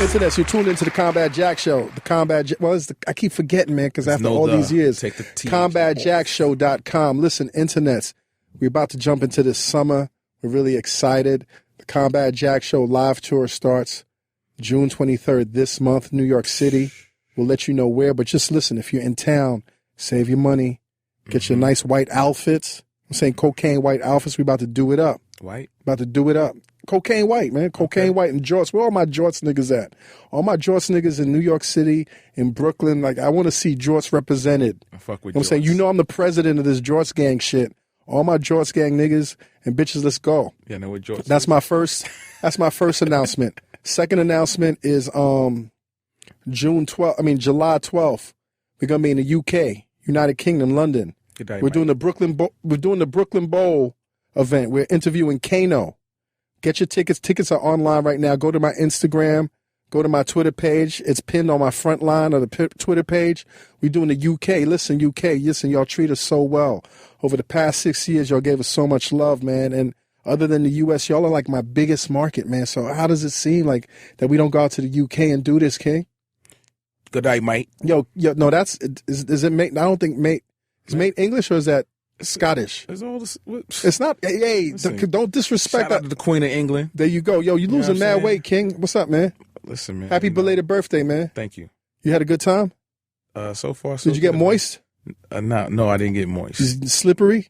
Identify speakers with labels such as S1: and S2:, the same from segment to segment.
S1: Internet, you're tuned into the Combat Jack Show. I keep forgetting, man, because after all these years, combatjackshow.com. Listen, Internets, we're about to jump into this summer. We're really excited. The Combat Jack Show live tour starts June 23rd this month, New York City. We'll let you know where, but just listen, if you're in town, save your money, get your nice white outfits. I'm saying cocaine white outfits. We're about to do it up.
S2: White?
S1: About to do it up. Cocaine white, man. Cocaine white and jorts. Where all my jorts niggas at? All my jorts niggas in New York City, in Brooklyn. Like, I want to see jorts represented.
S2: I fuck with
S1: you know what I'm saying? You know I'm the president of this jorts gang shit. All my jorts gang niggas and bitches, let's go.
S2: Yeah, I know what jorts
S1: That's my first announcement. Second announcement is July 12th. We're gonna be in the UK, United Kingdom, London.
S2: Good day,
S1: we're doing the Brooklyn Bowl event. We're interviewing Kano. Get your tickets. Tickets are online right now. Go to my Instagram. Go to my Twitter page. It's pinned on my front line of the Twitter page. We're doing the UK. Listen, y'all treat us so well. Over the past 6 years, y'all gave us so much love, man. And other than the US, y'all are like my biggest market, man. So how does it seem like that we don't go out to the UK and do this, King?
S2: Good night, mate.
S1: Yo, no, is it mate? I don't think mate. Is mate English or is that Scottish?
S2: It's all this,
S1: it's not. Hey, don't disrespect
S2: shout out to the Queen of England.
S1: There you go. Yo, you losing mad weight, King. What's up, man?
S2: Listen, man.
S1: Happy belated birthday, man.
S2: Thank you.
S1: You had a good time?
S2: So far, so
S1: Did you get moist?
S2: No, I didn't get moist.
S1: Slippery?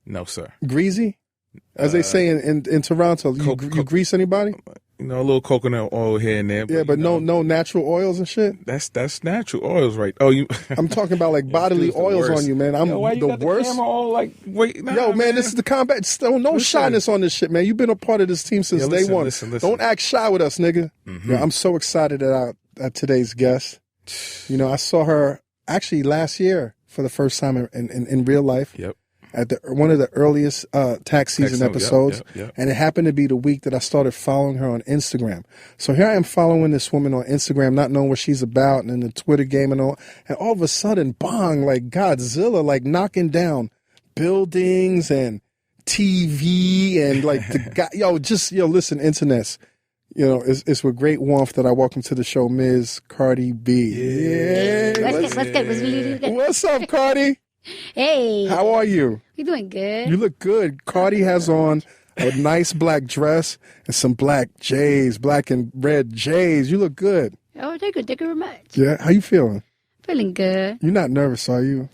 S2: No, sir.
S1: Greasy? As they say in Toronto, you grease anybody?
S2: You know, a little coconut oil here and there.
S1: Yeah, but no natural oils and shit?
S2: That's natural oils, right? Oh, you.
S1: I'm talking about like bodily oils on you, man. I'm
S2: why you
S1: the
S2: got
S1: worst.
S2: The camera all like, wait, nah,
S1: man, this is the combat. No shyness on this shit, man. You've been a part of this team since day one.
S2: Listen.
S1: Don't act shy with us, nigga.
S2: Mm-hmm.
S1: Yeah, I'm so excited at today's guest. You know, I saw her actually last year for the first time in real life.
S2: Yep.
S1: At one of the earliest tax season episodes.
S2: Yep.
S1: And it happened to be the week that I started following her on Instagram. So here I am following this woman on Instagram, not knowing what she's about, and in the Twitter game and all of a sudden, bang, like Godzilla, like knocking down buildings and TV and like the guy, listen, internets. You know, it's with great warmth that I welcome to the show Ms. Cardi B.
S3: Yeah. What's good?
S1: What's up, Cardi?
S3: Hey.
S1: How are you?
S3: You doing good?
S1: You look good. Cardi has on a nice black dress and some black and red J's. You look good.
S3: Oh, thank you very much.
S1: Yeah, how you feeling?
S3: Feeling good.
S1: You're not nervous, are you?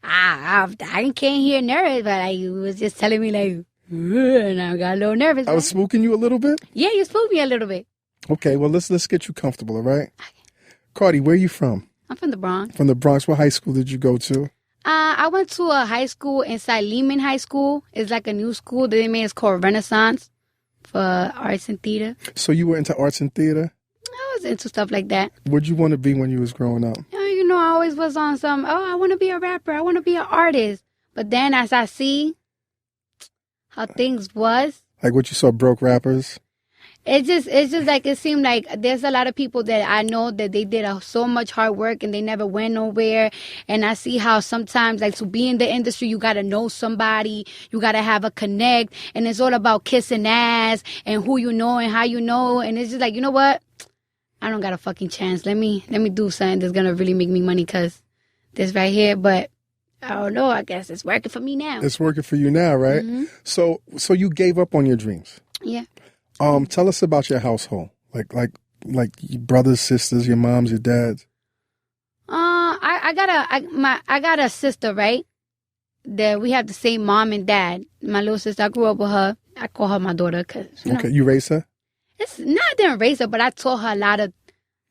S3: I can't hear nervous, but you was just telling me like, and I got a little nervous.
S1: I was spooking you a little bit?
S3: Yeah, you spooked me a little bit.
S1: Okay, well, let's get you comfortable, all right? Okay. Cardi, where are you from?
S3: I'm from the Bronx.
S1: From the Bronx. What high school did you go to?
S3: I went to a high school inside Lehman High School. It's like a new school that they made. It's called Renaissance for arts and theater.
S1: So you were into arts and theater?
S3: I was into stuff like that.
S1: What'd you want to be when you was growing up?
S3: You know, I always was on some, I want to be a rapper. I want to be an artist. But then as I see how things was.
S1: Like what you saw broke rappers?
S3: It's just like it seemed like there's a lot of people that I know that they did so much hard work and they never went nowhere. And I see how sometimes like to be in the industry, you got to know somebody, you got to have a connect, and it's all about kissing ass and who you know and how you know. And it's just like, you know what? I don't got a fucking chance. Let me do something that's going to really make me money because this right here. But I don't know. I guess it's working for me now.
S1: It's working for you now, right?
S3: Mm-hmm.
S1: So you gave up on your dreams.
S3: Yeah.
S1: Tell us about your household, like your brothers, sisters, your moms, your dads.
S3: I got a sister, right? That we have the same mom and dad. My little sister, I grew up with her. I call her my daughter because
S1: you raised her.
S3: It's not I didn't raise her, but I taught her a lot of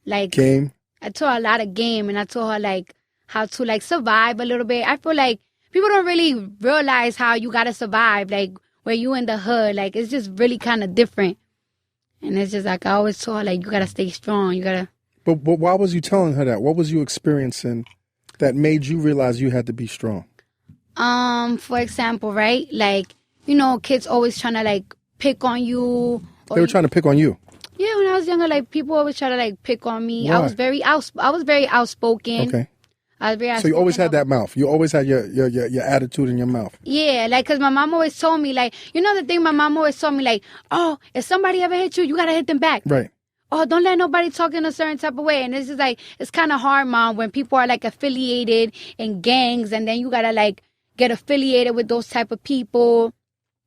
S3: like
S1: game.
S3: I taught her a lot of game, and I taught her like how to like survive a little bit. I feel like people don't really realize how you gotta survive, like. Where you in the hood, like, it's just really kind of different. And it's just like, I always told her, like, you got to stay strong. You got to.
S1: But why was you telling her that? What was you experiencing that made you realize you had to be strong?
S3: For example, right? Like, you know, kids always trying to, like, pick on you.
S1: They were trying to pick on you?
S3: Yeah, when I was younger, like, people always try to, like, pick on me.
S1: Why?
S3: I was very outspoken.
S1: Okay.
S3: So
S1: you always had that mouth. You always had your attitude in your mouth.
S3: Yeah, like, because my mom always told me, like, you know the thing my mom always told me, like, oh, if somebody ever hit you, you got to hit them back.
S1: Right.
S3: oh, don't let nobody talk in a certain type of way. And it's just like, it's kind of hard, Mom, when people are like affiliated in gangs and then you got to like get affiliated with those type of people.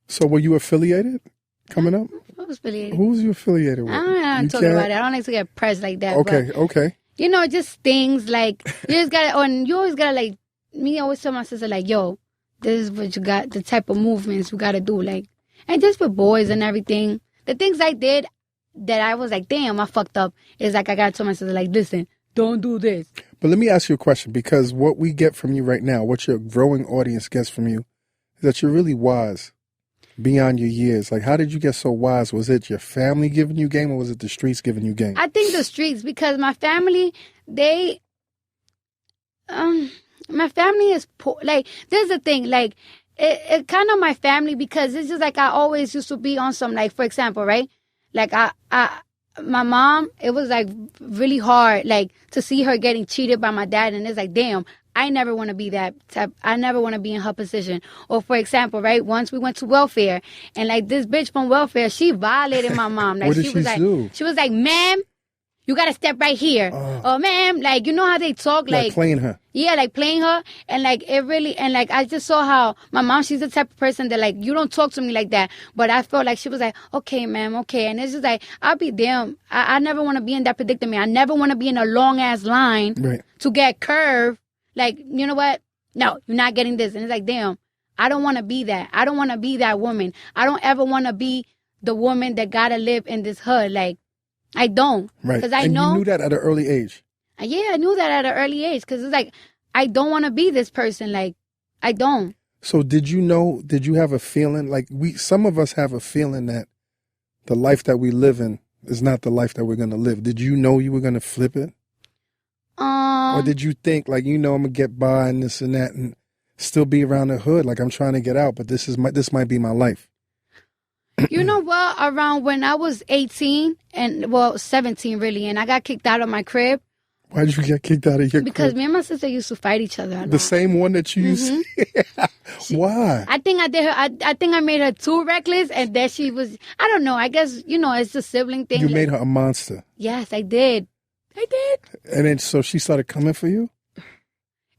S1: So were you affiliated coming up?
S3: I was affiliated.
S1: Who was you affiliated with?
S3: I don't know. I'm talking about it. I don't like to get pressed like that.
S1: Okay,
S3: but,
S1: okay.
S3: You know, just things like, you just got to, and you always got to like, me always tell my sister like, yo, this is what you got, the type of movements you got to do. Like, and just with boys and everything. The things I did that I was like, damn, I fucked up. Is like, I got to tell my sister like, listen, don't do this.
S1: But let me ask you a question, because what we get from you right now, what your growing audience gets from you, is that you're really wise beyond your years. Like, how did you get so wise? Was it your family giving you game, or was it the streets giving you game?
S3: I think the streets, because my family, my family is poor. Like, there's the thing, like, it kind of my family, because it's just like I always used to be on some, like, for example, right? Like, my mom, it was like really hard, like, to see her getting cheated by my dad. And it's like, damn, I never want to be that type. I never want to be in her position. Or for example, right? Once we went to welfare and like this bitch from welfare, she violated my mom. Like,
S1: what did
S3: she was like,
S1: do?
S3: She was like, ma'am, you got to step right here. Or ma'am, like, you know how they talk? Like
S1: playing her.
S3: Yeah, like playing her. And like, it really, and like, I just saw how my mom, she's the type of person that like, you don't talk to me like that. But I felt like she was like, okay, ma'am, okay. And it's just like, I'll be damn. I never want to be in that predicament. I never want to be in a long ass line to get curved. Like, you know what? No, you're not getting this. And it's like, damn, I don't want to be that. I don't want to be that woman. I don't ever want to be the woman that got to live in this hood. Like, I don't.
S1: Right.
S3: Because I
S1: and
S3: know.
S1: You knew that at an early age.
S3: Yeah, I knew that at an early age. Because it's like, I don't want to be this person. Like, I don't.
S1: So did you have a feeling, like some of us have a feeling that the life that we live in is not the life that we're going to live. Did you know you were going to flip it? Or did you think, like, I'm going to get by and this and that and still be around the hood? Like, I'm trying to get out, but this might be my life.
S3: You know what? Around when I was 18 and, 17 really, and I got kicked out of my crib.
S1: Why did you get kicked out of your crib?
S3: Because me and my sister used to fight each other a lot.
S1: The same one that you used to? Why?
S3: I think I did her. I think I made her too reckless, and then she was, I don't know, I guess, it's a sibling thing.
S1: You made her a monster.
S3: Yes, I did.
S1: And then so she started coming for you?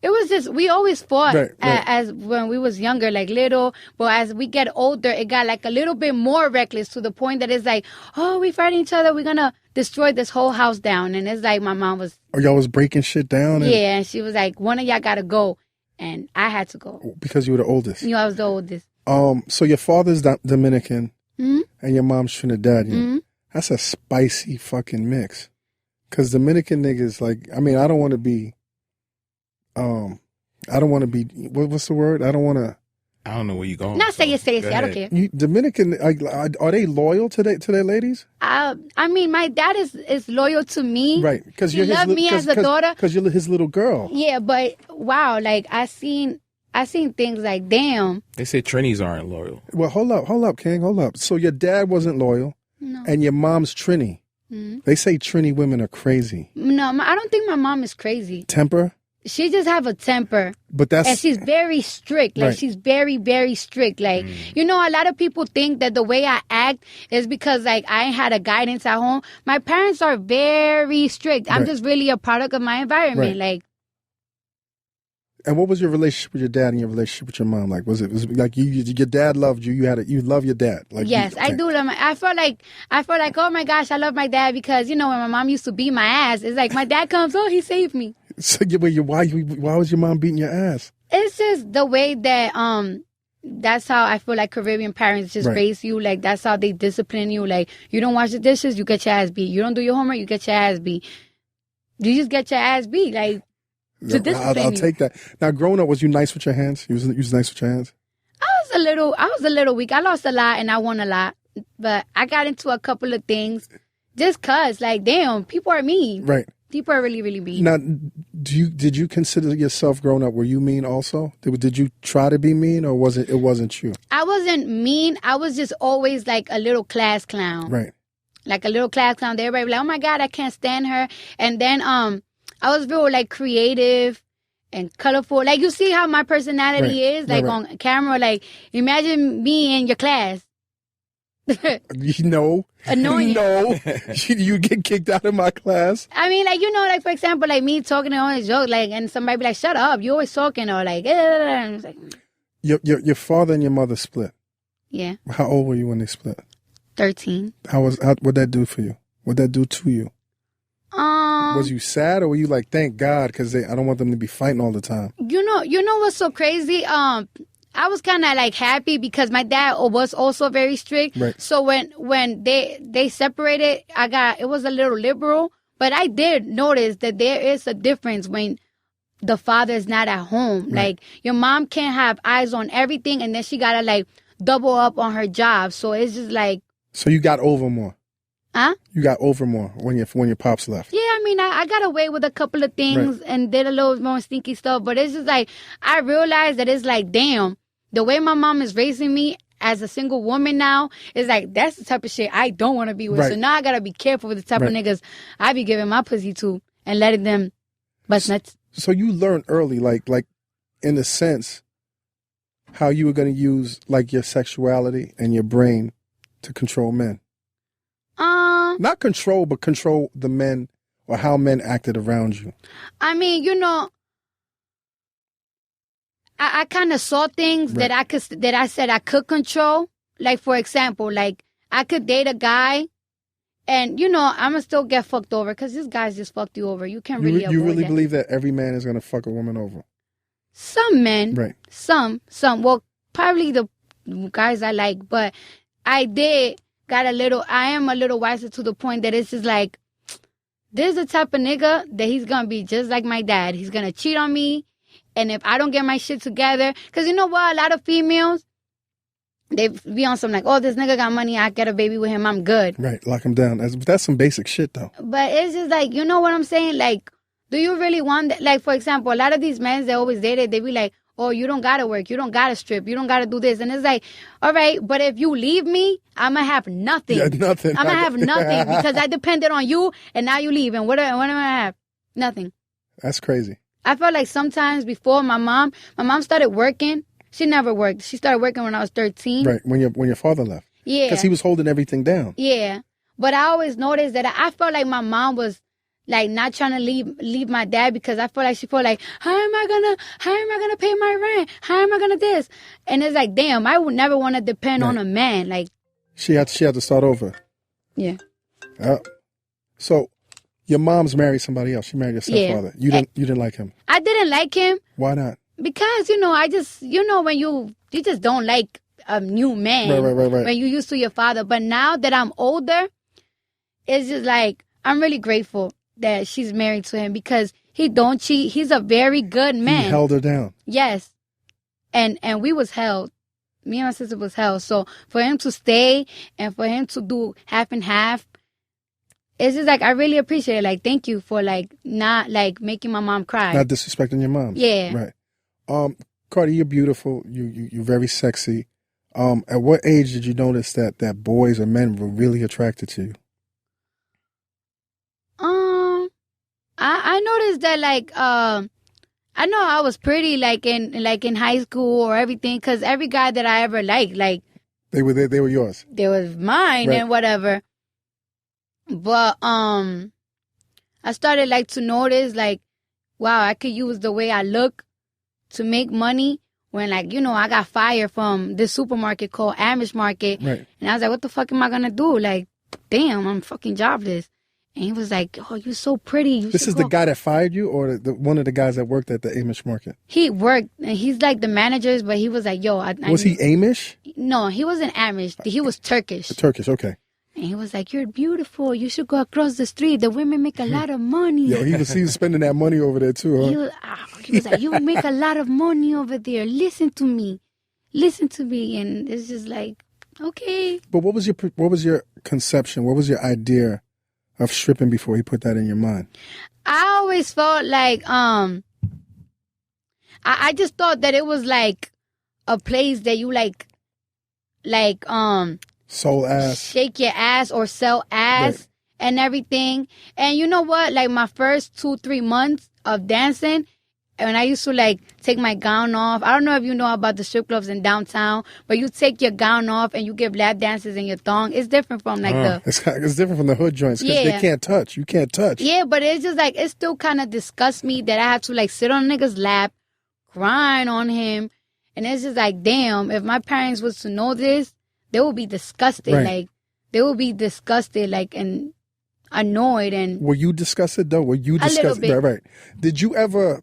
S3: It was just, we always fought
S1: right.
S3: as when we was younger, like little. But as we get older, it got like a little bit more reckless to the point that it's like, oh, we fighting each other. We're going to destroy this whole house down. And it's like my mom was.
S1: Oh, y'all was breaking shit down?
S3: Yeah. And she was like, one of y'all got to go. And I had to go.
S1: Because you were the oldest?
S3: I was the oldest.
S1: So your father's Dominican
S3: mm-hmm.
S1: and your mom's Trinidadian.
S3: Mm-hmm.
S1: That's a spicy fucking mix. Because Dominican niggas, like, I mean, I don't want to be, what's the word? I
S2: don't know where you're going.
S3: Not say it. I don't care.
S1: Dominican, are they loyal to their ladies?
S3: I mean, my dad is loyal to me.
S1: Right. Because
S3: he loved me as a daughter.
S1: Because you're his little girl.
S3: Yeah, but wow, like, I seen things like, damn.
S2: They say Trinis aren't loyal.
S1: Well, hold up, King, hold up. So your dad wasn't loyal.
S3: No.
S1: And your mom's Trini.
S3: Mm-hmm.
S1: They say Trini women are crazy.
S3: No, I don't think my mom is crazy.
S1: Temper?
S3: She just have a temper.
S1: But
S3: and she's very strict. Like, she's very, very strict. Like, a lot of people think that the way I act is because, like, I ain't had a guidance at home. My parents are very strict. I'm just really a product of my environment. Like.
S1: And what was your relationship with your dad and your relationship with your mom like? Was it like your dad loved you? You love your dad? Like,
S3: yes, I do love I felt like, oh my gosh, I love my dad because when my mom used to beat my ass, it's like my dad comes, oh, he saved me.
S1: So why was your mom beating your ass?
S3: It's just the way that that's how I feel like Caribbean parents just raise you. Like, that's how they discipline you. Like, you don't wash the dishes, you get your ass beat. You don't do your homework, you get your ass beat. You just get your ass beat. Like.
S1: I'll take that. Now, growing up, was you nice with your hands? You was nice with your hands?
S3: I was a little weak. I lost a lot and I won a lot. But I got into a couple of things just cause, like, damn, people are mean.
S1: Right.
S3: People are really, really mean.
S1: Now, did you consider yourself growing up, were you mean also? Did you try to be mean, or it wasn't you?
S3: I wasn't mean. I was just always like a little class clown.
S1: Right.
S3: Like a little class clown. Everybody be like, oh my God, I can't stand her. And then I was real, like, creative and colorful. Like, you see how my personality is, like, on camera. Like, imagine me in your class.
S1: No.
S3: Annoying.
S1: No. You get kicked out of my class.
S3: I mean, like, like, for example, like me talking on a joke, like, and somebody be like, shut up, you always talking, or like, and it's like,
S1: Your father and your mother split.
S3: yeah.
S1: How old were you when they split?
S3: 13.
S1: What'd that do for you? What'd that do to you? Was you sad, or were you like, thank God, because I don't want them to be fighting all the time? You
S3: know what's so crazy? I was kind of like happy because my dad was also very strict.
S1: Right.
S3: So when they separated, it was a little liberal, but I did notice that there is a difference when the father is not at home.
S1: Right.
S3: Like, your mom can't have eyes on everything, and then she gotta like double up on her job. So it's just like.
S1: So you got over more.
S3: Huh?
S1: You got over more when your pops left.
S3: Yeah, I mean, I got away with a couple of things and did a little more stinky stuff, but it's just like, I realized that it's like, damn, the way my mom is raising me as a single woman now, is like, that's the type of shit I don't want to be with. Right. So now I gotta be careful with the type of niggas I be giving my pussy to and letting them bust nuts.
S1: So you learned early, like in a sense, how you were going to use like your sexuality and your brain to control men. Not control, but control the men or how men acted around you. I
S3: mean, I kind of saw things that I said I could control. Like, for example, like, I could date a guy and, I'm going to still get fucked over because this guy's just fucked you over. You can't really avoid
S1: You really
S3: that.
S1: believe that every man is going to fuck a woman over?
S3: Some men.
S1: Right.
S3: Some. Well, probably the guys I like, but I am a little wiser to the point that it's just like, there's a type of nigga that he's going to be just like my dad. He's going to cheat on me. And if I don't get my shit together, because you know what? A lot of females, they be on some like, oh, this nigga got money. I get a baby with him. I'm good.
S1: Right. Lock him down. That's some basic shit, though.
S3: But it's just like, you know what I'm saying? Like, do you really want that? Like, for example, a lot of these men that always dated, they be like, oh, you don't got to work. You don't got to strip. You don't got to do this. And it's like, all right, but if you leave me, I'm going to have nothing.
S1: Yeah, nothing.
S3: I'm going to have nothing because I depended on you and now you leave. And what am I going to have? Nothing.
S1: That's crazy.
S3: I felt like sometimes before my mom started working. She never worked. She started working when I was 13.
S1: Right, when your father left.
S3: Yeah.
S1: Because he was holding everything down.
S3: Yeah. But I always noticed that I felt like my mom was like not trying to leave my dad because I felt like she felt like, how am I gonna pay my rent? How am I gonna this? And it's like, damn, I would never want to depend on a man. Like,
S1: she had to start over.
S3: Yeah.
S1: So your mom's married somebody else. She married your stepfather. Yeah. You didn't like him.
S3: I didn't like him.
S1: Why not?
S3: Because I just when you just don't like a new man.
S1: Right.
S3: When you used to your father. But now that I'm older, it's just like I'm really grateful that she's married to him because he don't cheat. He's a very good man.
S1: He held her down.
S3: Yes. And we was held. Me and my sister was held. So for him to stay and for him to do half and half, it's just like I really appreciate it. Like, thank you for like not like making my mom cry.
S1: Not disrespecting your mom.
S3: Yeah.
S1: Right. Cardi, you're beautiful. You're very sexy. At what age did you notice that boys or men were really attracted to you?
S3: I noticed that like I know I was pretty like in high school or everything because every guy that I ever liked, like
S1: they were yours.
S3: They was mine and whatever. But I started like to notice like, wow, I could use the way I look to make money when like, I got fired from this supermarket called Amish Market.
S1: Right.
S3: And I was like, what the fuck am I gonna do? Like, damn, I'm fucking jobless. And he was like, oh, you're so pretty.
S1: This is the guy that fired you or one of the guys that worked at the Amish Market?
S3: He worked, and he's like the managers, but he was like, yo.
S1: Was he Amish?
S3: No, he wasn't Amish. He was Turkish.
S1: Turkish, okay.
S3: And he was like, you're beautiful. You should go across the street. The women make a lot of money.
S1: Yo, he was spending that money over there too, huh?
S3: He was like, you make a lot of money over there. Listen to me. And it's just like, okay.
S1: But what was your conception? What was your idea of stripping before he put that in your mind?
S3: I always felt like I just thought that it was like a place that you like
S1: soul ass,
S3: shake your ass or sell ass and everything. And you know what? Like my first 2-3 months of dancing, when I used to like take my gown off. I don't know if you know about the strip clubs in downtown, but you take your gown off and you give lap dances in your thong. It's different from like
S1: It's different from the hood joints because they can't touch. You can't touch.
S3: Yeah, but it's just like, it still kind of disgusts me that I have to like sit on a nigga's lap, grind on him. And it's just like, damn, if my parents was to know this, they would be disgusted.
S1: Right.
S3: Like, they would be disgusted, like, and annoyed. And
S1: were you disgusted though? Were you disgusted?
S3: A little bit.
S1: Right. Did you ever?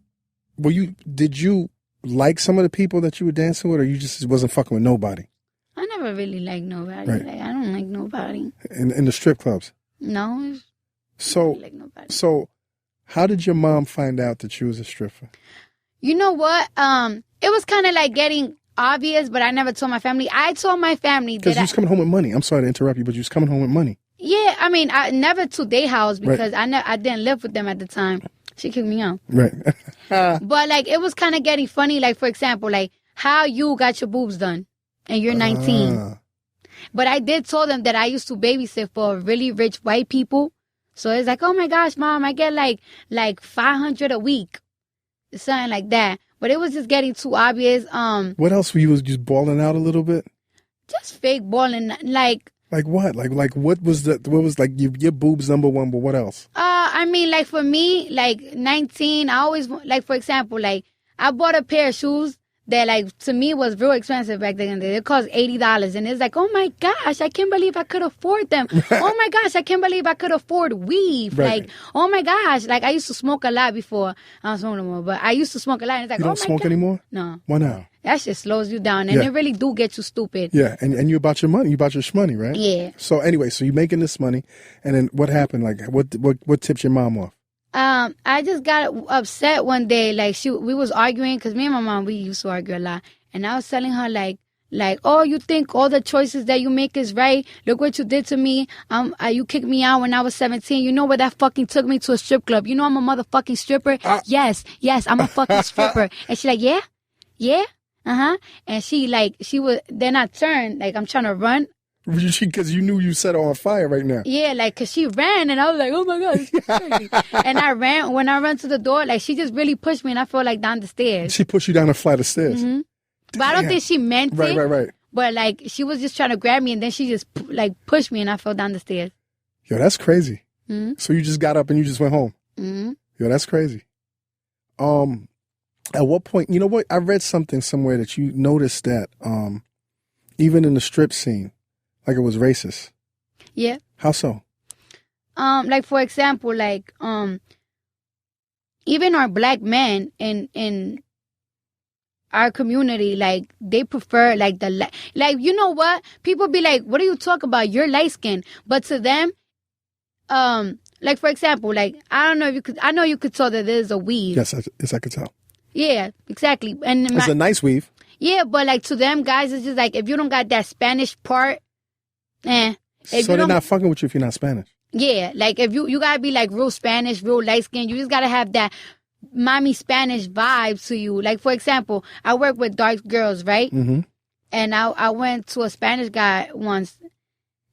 S1: Did you like some of the people that you were dancing with, or you just wasn't fucking with nobody?
S3: I never really liked nobody.
S1: Right.
S3: Like, I don't like nobody.
S1: In the strip clubs.
S3: No.
S1: So,
S3: like nobody.
S1: So, how did your mom find out that you was a stripper?
S3: You know what? It was kind of like getting obvious, but I never told my family. I told my family
S1: because you was coming home with money. I'm sorry to interrupt you, but you was coming home with money.
S3: Yeah, I mean, I never to their house because I didn't live with them at the time. She kicked me out.
S1: Right.
S3: But like, it was kind of getting funny. Like, for example, like how you got your boobs done and you're 19. But I did tell them that I used to babysit for really rich white people. So it's like, oh my gosh, mom, I get like $500 a week, something like that. But it was just getting too obvious.
S1: What else were you? Was just balling out a little bit?
S3: Just fake balling, like.
S1: Like what? Like what was like your boobs number one? But what else?
S3: I mean, like for me, like 19, I always like, for example, like I bought a pair of shoes that like to me was real expensive back then. They cost $80, and it's like, oh my gosh, I can't believe I could afford them. Oh my gosh, I can't believe I could afford weave.
S1: Right.
S3: Like, oh my gosh, like I used to smoke a lot before. I don't smoke no more, but I used to smoke a lot. And it's like,
S1: you don't smoke anymore?
S3: No.
S1: Why not?
S3: That shit slows you down, and it really do get you stupid.
S1: Yeah, and you about your money. You about your shmoney, right?
S3: Yeah.
S1: So anyway, so you're making this money, and then what happened? Like, what tipped your mom off?
S3: I just got upset one day. Like we was arguing because me and my mom, we used to argue a lot, and I was telling her like, oh, you think all the choices that you make is right? Look what you did to me. You kicked me out when I was 17. You know where that fucking took me? To a strip club. You know I'm a motherfucking stripper. Yes, I'm a fucking stripper. And she like, yeah. And she was, then I turned, like I'm trying to run.
S1: Because you knew you set her on fire right now.
S3: Yeah, like, because she ran, and I was like, oh my God. And I ran, when I ran to the door, like, she just really pushed me, and I fell, like, down the stairs.
S1: She pushed you down a flight of stairs.
S3: Mm-hmm. But I don't think she meant it.
S1: Right.
S3: But, like, she was just trying to grab me, and then she just, like, pushed me, and I fell down the stairs.
S1: Yo, that's crazy.
S3: Mm-hmm.
S1: So you just got up and you just went home.
S3: Mm-hmm.
S1: Yo, that's crazy. At what point, you know what? I read something somewhere that you noticed that even in the strip scene, like it was racist.
S3: Yeah.
S1: How so?
S3: Like for example, like even our black men in our community, like they prefer like like you know what? People be like, what are you talking about? You're light skinned. But to them, like for example, like I don't know if you could, I know you could tell that there's a weave.
S1: Yes, I could tell.
S3: Yeah, exactly. And
S1: it's a nice weave.
S3: Yeah, but like to them guys, it's just like if you don't got that Spanish part,
S1: so they're not fucking with you if you're not Spanish.
S3: Yeah, like if you gotta be like real Spanish, real light skin. You just gotta have that mommy Spanish vibe to you. Like for example, I work with dark girls, right?
S1: Mm-hmm.
S3: And I went to a Spanish guy once,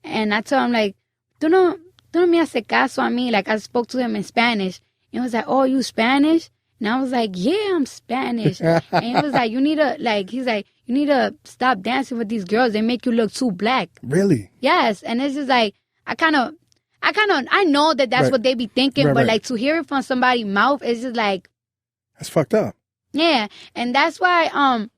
S3: and I told him like, "Tú no me hace caso a mí." Like I spoke to him in Spanish, and he was like, "Oh, you Spanish?" And I was like, "Yeah, I'm Spanish." And he was like, he's like, you need to stop dancing with these girls. They make you look too black.
S1: Really?
S3: Yes. And it's just like, I know that that's what they be thinking, but like to hear it from somebody's mouth, it's just like.
S1: That's fucked up.
S3: Yeah. And that's why,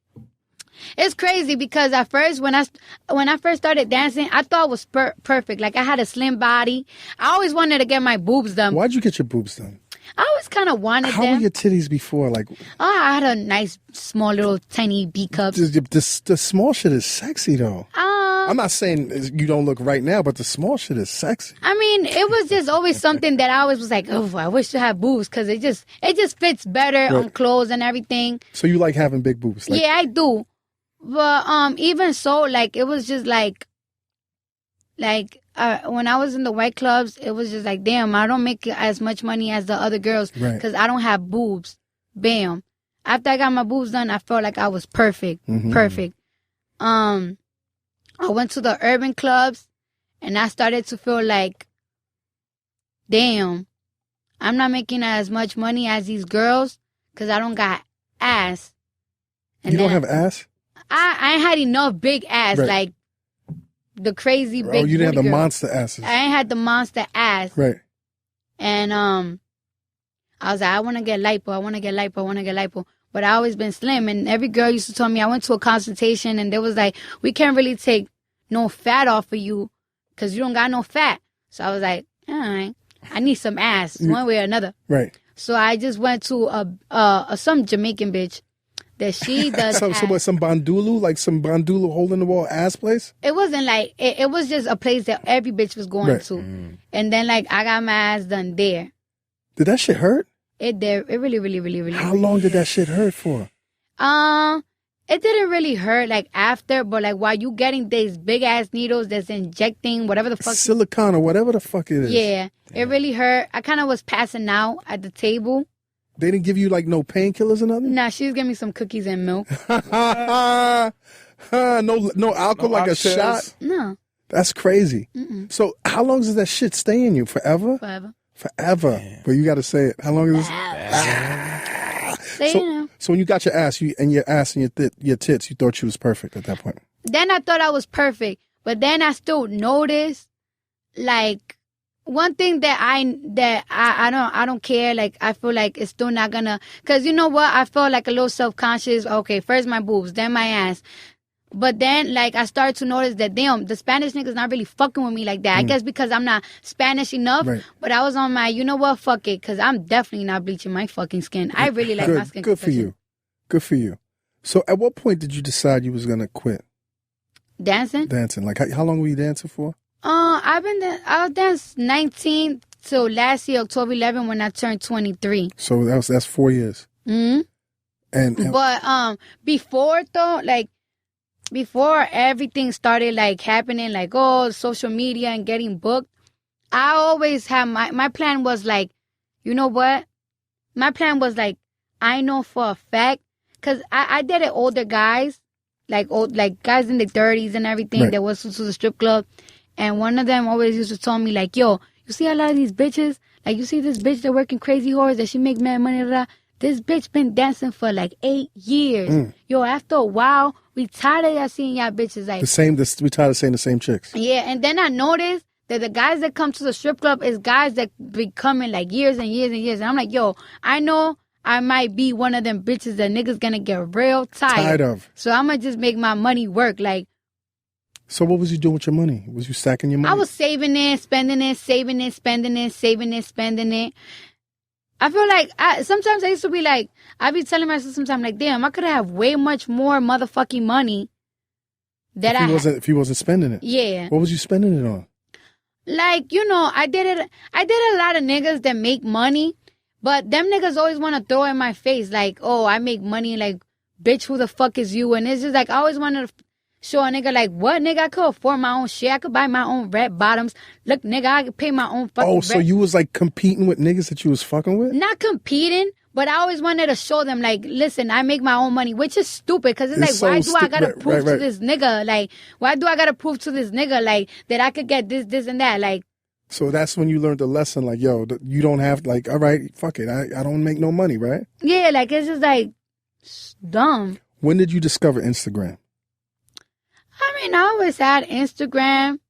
S3: it's crazy because at first, when I first started dancing, I thought it was perfect. Like I had a slim body. I always wanted to get my boobs done.
S1: Why'd you get your boobs done?
S3: I always kind of wanted them.
S1: How were your titties before? Like,
S3: I had a nice, small, little, tiny B cup.
S1: The small shit is sexy, though. I'm not saying you don't look right now, but the small shit is sexy.
S3: I mean, it was just always something that I always was like, oh, I wish to have boobs because it just fits better on clothes and everything.
S1: So you like having big boobs? Like,
S3: yeah, I do. But even so, like it was just like when I was in the white clubs, it was just like, damn, I don't make as much money as the other girls because I don't have boobs. Bam. After I got my boobs done, I felt like I was perfect. Mm-hmm. Perfect. I went to the urban clubs and I started to feel like, damn, I'm not making as much money as these girls because I don't got ass. And
S1: you don't
S3: then
S1: have ass?
S3: I ain't had enough big ass,
S1: Right.
S3: like the crazy big.
S1: Oh, you didn't have the
S3: booty girl.
S1: monster asses.
S3: I ain't had the monster ass.
S1: Right.
S3: And I was like, I want to get lipo. I want to get lipo. I want to get lipo. But I always been slim. And every girl used to tell me, I went to a consultation and they was like, we can't really take no fat off of you because you don't got no fat. So I was like, all right, I need some ass one way or another.
S1: Right.
S3: So I just went to some Jamaican bitch that she does
S1: some bandulu, like some bandulu hole in the wall ass place?
S3: It wasn't like, it was just a place that every bitch was going to. And then like I got my ass done there.
S1: Did that shit hurt?
S3: It did. It really, really, really, really.
S1: How long did that shit hurt for?
S3: It didn't really hurt like after, but like while you getting these big ass needles that's injecting whatever the fuck.
S1: Silicone or whatever the fuck it is.
S3: Yeah, it really hurt. I kind of was passing out at the table.
S1: They didn't give you like no painkillers or nothing?
S3: Nah, she was giving me some cookies and milk.
S1: no alcohol, like a shot?
S3: No.
S1: That's crazy.
S3: Mm-mm.
S1: So how long does that shit stay in you? Forever? Forever.
S2: Damn.
S1: But you got to say it. How long is this? So when you got your ass, and your tits, you thought you was perfect at that point.
S3: Then I thought I was perfect, but then I still noticed, like, one thing that I don't care. Like, I feel like it's still not gonna, cause you know what? I felt like a little self-conscious. Okay, first my boobs, then my ass. But then, like, I started to notice that, damn, the Spanish niggas not really fucking with me like that. I guess because I'm not Spanish enough. Right. But I was on my, you know what, fuck it. Because I'm definitely not bleaching my fucking skin. I really like my skin.
S1: Good for you. Good for you. So at what point did you decide you was going to quit?
S3: Dancing?
S1: Like, how long were you dancing for?
S3: I danced 19 till last year, October 11, when I turned 23.
S1: So that's 4 years.
S3: Mm-hmm. But before, though, like, before everything started like happening, like social media and getting booked, I always had my plan was like, you know what? My plan was like, I know for a fact, cause I dated older guys, like guys in their 30s and everything. Right. That was to the strip club, and one of them always used to tell me like, yo, you see a lot of these bitches, like you see this bitch that working crazy hours that she make mad money, blah, blah. This bitch been dancing for like 8 years. Yo, after a while, we tired of y'all seeing y'all bitches like...
S1: We tired of seeing the same chicks.
S3: Yeah, and then I noticed that the guys that come to the strip club is guys that be coming like years and years and years. And I'm like, yo, I know I might be one of them bitches that niggas gonna get real tired
S1: of.
S3: So I'm gonna just make my money work. Like...
S1: So what was you doing with your money? Was you stacking your money?
S3: I was saving it, spending it, saving it, spending it, saving it, spending it. I feel like sometimes I used to be like, I be telling myself sometimes like, damn, I could have way much more motherfucking money
S1: if you wasn't spending it.
S3: Yeah.
S1: What was you spending it on?
S3: Like, you know, I did a lot of niggas that make money, but them niggas always want to throw in my face like, oh, I make money, like, bitch, who the fuck is you? And it's just like, I always wanted to show a nigga like, what, nigga? I could afford my own shit. I could buy my own red bottoms. Look, nigga, I could pay my own fucking
S1: Oh, so you was like competing with niggas that you was fucking with?
S3: Not competing, but I always wanted to show them like, listen, I make my own money, which is stupid because it's like,
S1: so
S3: why do I gotta prove
S1: right.
S3: to this nigga? Like, why do I gotta prove to this nigga like that I could get this, and that? Like,
S1: so that's when you learned the lesson, like, yo, you don't have, like, all right, fuck it, I don't make no money, right?
S3: Yeah, like, it's just like dumb.
S1: When did you discover Instagram?
S3: I mean, I always had Instagram,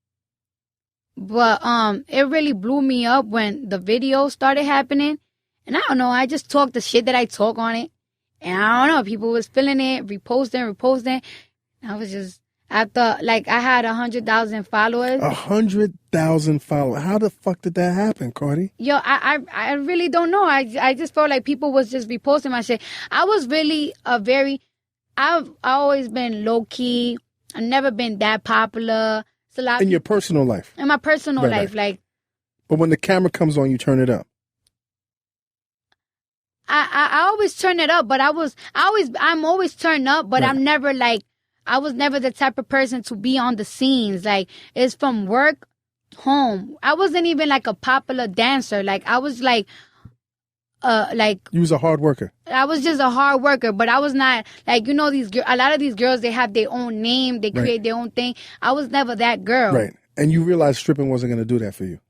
S3: but it really blew me up when the videos started happening. And I don't know, I just talked the shit that I talk on it. And I don't know, people was feeling it, reposting. I thought, like, I had 100,000 followers.
S1: 100,000 followers. How the fuck did that happen, Cardi?
S3: Yo, I really don't know. I just felt like people was just reposting my shit. I was really I've always been low-key. I've never been that popular. It's a lot
S1: in your personal life?
S3: In my personal life,
S1: right.
S3: Like.
S1: But when the camera comes on, you turn it up.
S3: I always turn it up, but I'm always turned up, but right. I'm never like, I was never the type of person to be on the scenes. Like, it's from work, home. I wasn't even like a popular dancer. Like, I was like, you was
S1: a hard worker.
S3: I was just a hard worker, but I was not like, you know, a lot of these girls, they have their own name, they create their own thing. I was never that girl.
S1: Right. And you realized stripping wasn't going to do that for you.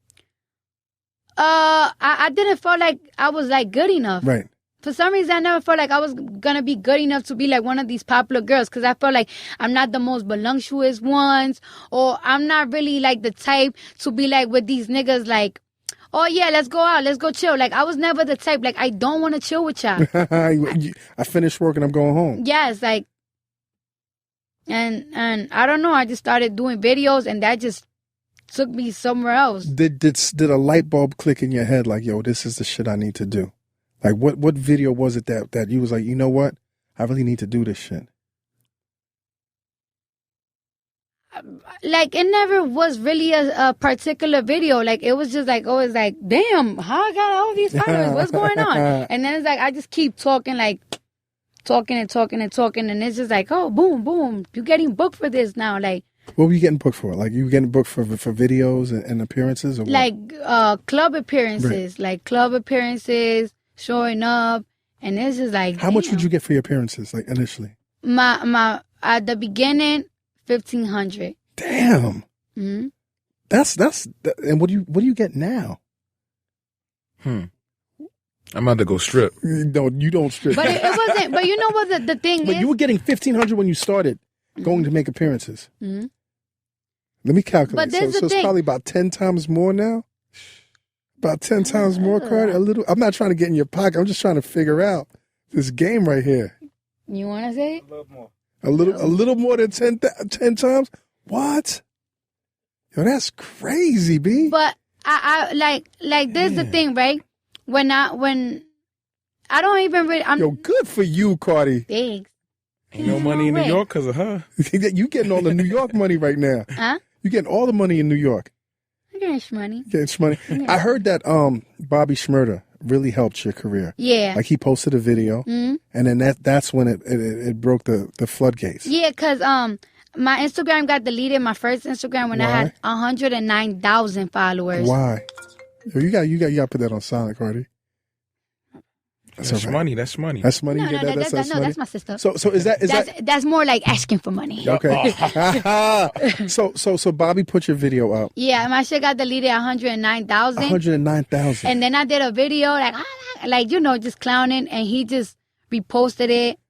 S3: I didn't feel like I was like good enough.
S1: Right.
S3: for some reason, I never felt like I was gonna be good enough to be like one of these popular girls, because I felt like I'm not the most voluptuous ones, or I'm not really like the type to be like with these niggas like, oh yeah, let's go out, let's go chill. Like, I was never the type. Like, I don't want to chill with y'all.
S1: I finished work and I'm going home.
S3: Yes, like, and I don't know. I just started doing videos, and that just took me somewhere else.
S1: Did a light bulb click in your head like, yo, this is the shit I need to do? Like, what video was it that you was like, you know what? I really need to do this shit.
S3: Like, it never was really a particular video. Like, it was just like, always like, damn, how I got all these followers? What's going on? And then it's like, I just keep talking, like, talking. And it's just like, oh, boom, boom. You're getting booked for this now. Like,
S1: what were you getting booked for? Like, you were getting booked for videos and appearances? Or what?
S3: Like, club appearances. Right. Like, club appearances, showing up. And it's just like,
S1: how much would you get for your appearances, like, initially?
S3: My at the beginning, $1,500.
S1: Damn.
S3: Mm-hmm.
S1: That's and what do you get now?
S2: I'm about to go strip.
S1: No, you don't strip.
S3: But it wasn't. But you know what the thing is?
S1: But you were getting $1,500 when you started going to make appearances.
S3: Mm-hmm.
S1: Let me calculate.
S3: But
S1: so it's probably about 10 times more now. About 10 times more, Cardi. A little. I'm not trying to get in your pocket. I'm just trying to figure out this game right here.
S3: You want to say?
S4: A little more.
S1: A little more than 10 times? What? Yo, that's crazy, B.
S3: But I like this is the thing, right? When I don't even really,
S1: Yo, good for you, Cardi.
S3: Thanks.
S2: Ain't no money in New York because of her.
S1: You getting all the New York money right now.
S3: Huh?
S1: You getting all the money in New York.
S3: I'm getting money.
S1: Getting money.
S3: Yeah.
S1: I heard that Bobby Shmurda really helped your career.
S3: Yeah.
S1: Like, he posted a video, and then that's when it broke the floodgates.
S3: Yeah, because my Instagram got deleted, my first Instagram, when I had 109,000 followers.
S1: Why? Yo, you got to put that on silent, Cardi.
S2: That's money. That's money.
S1: That's money.
S3: No,
S1: You get
S3: that's
S1: money?
S3: that's my sister.
S1: So is that
S3: That's more like asking for money.
S1: okay? So Bobby put your video up.
S3: Yeah, my shit got deleted 109,000.
S1: 109,000.
S3: And then I did a video like just clowning, and he just reposted it,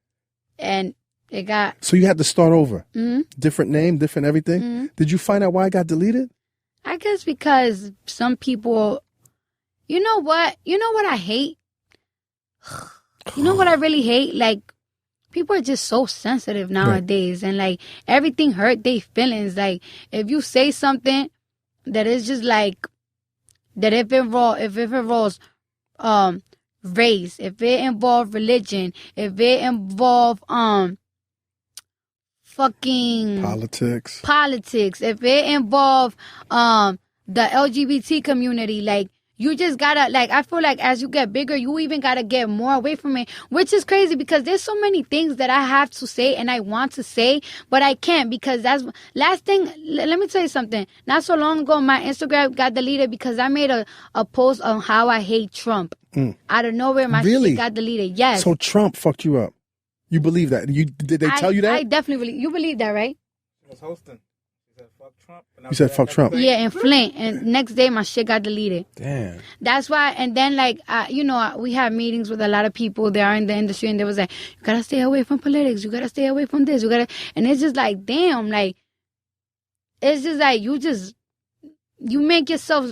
S3: and it got.
S1: So you had to start over.
S3: Mm-hmm.
S1: Different name, different everything.
S3: Mm-hmm.
S1: Did you find out why it got deleted?
S3: I guess because some people, you know what I hate? You know what I really hate? Like, people are just so sensitive nowadays, and like, everything hurt their feelings. Like, if you say something that is just like, that if it involves race, if it involves religion, if it involves fucking
S1: politics,
S3: if it involves the LGBT community, like, you just gotta, like, I feel like as you get bigger, you even gotta get more away from it, which is crazy because there's so many things that I have to say and I want to say, but I can't, because that's last thing. Let me tell you something. Not so long ago, my Instagram got deleted because I made a post on how I hate Trump. Out of nowhere, my shit got deleted. Yes.
S1: So Trump fucked you up. You believe that? Did they tell you that?
S3: I definitely believe. You believe that, right?
S4: She was hosting. She said, fuck Trump.
S1: You said fuck Trump.
S3: Yeah, in Flint. And next day, my shit got deleted.
S2: Damn.
S3: That's why. And then, like, we have meetings with a lot of people that are in the industry, and they was like, you gotta stay away from politics. You gotta stay away from this. And it's just like, damn, like, it's just like, you make yourself,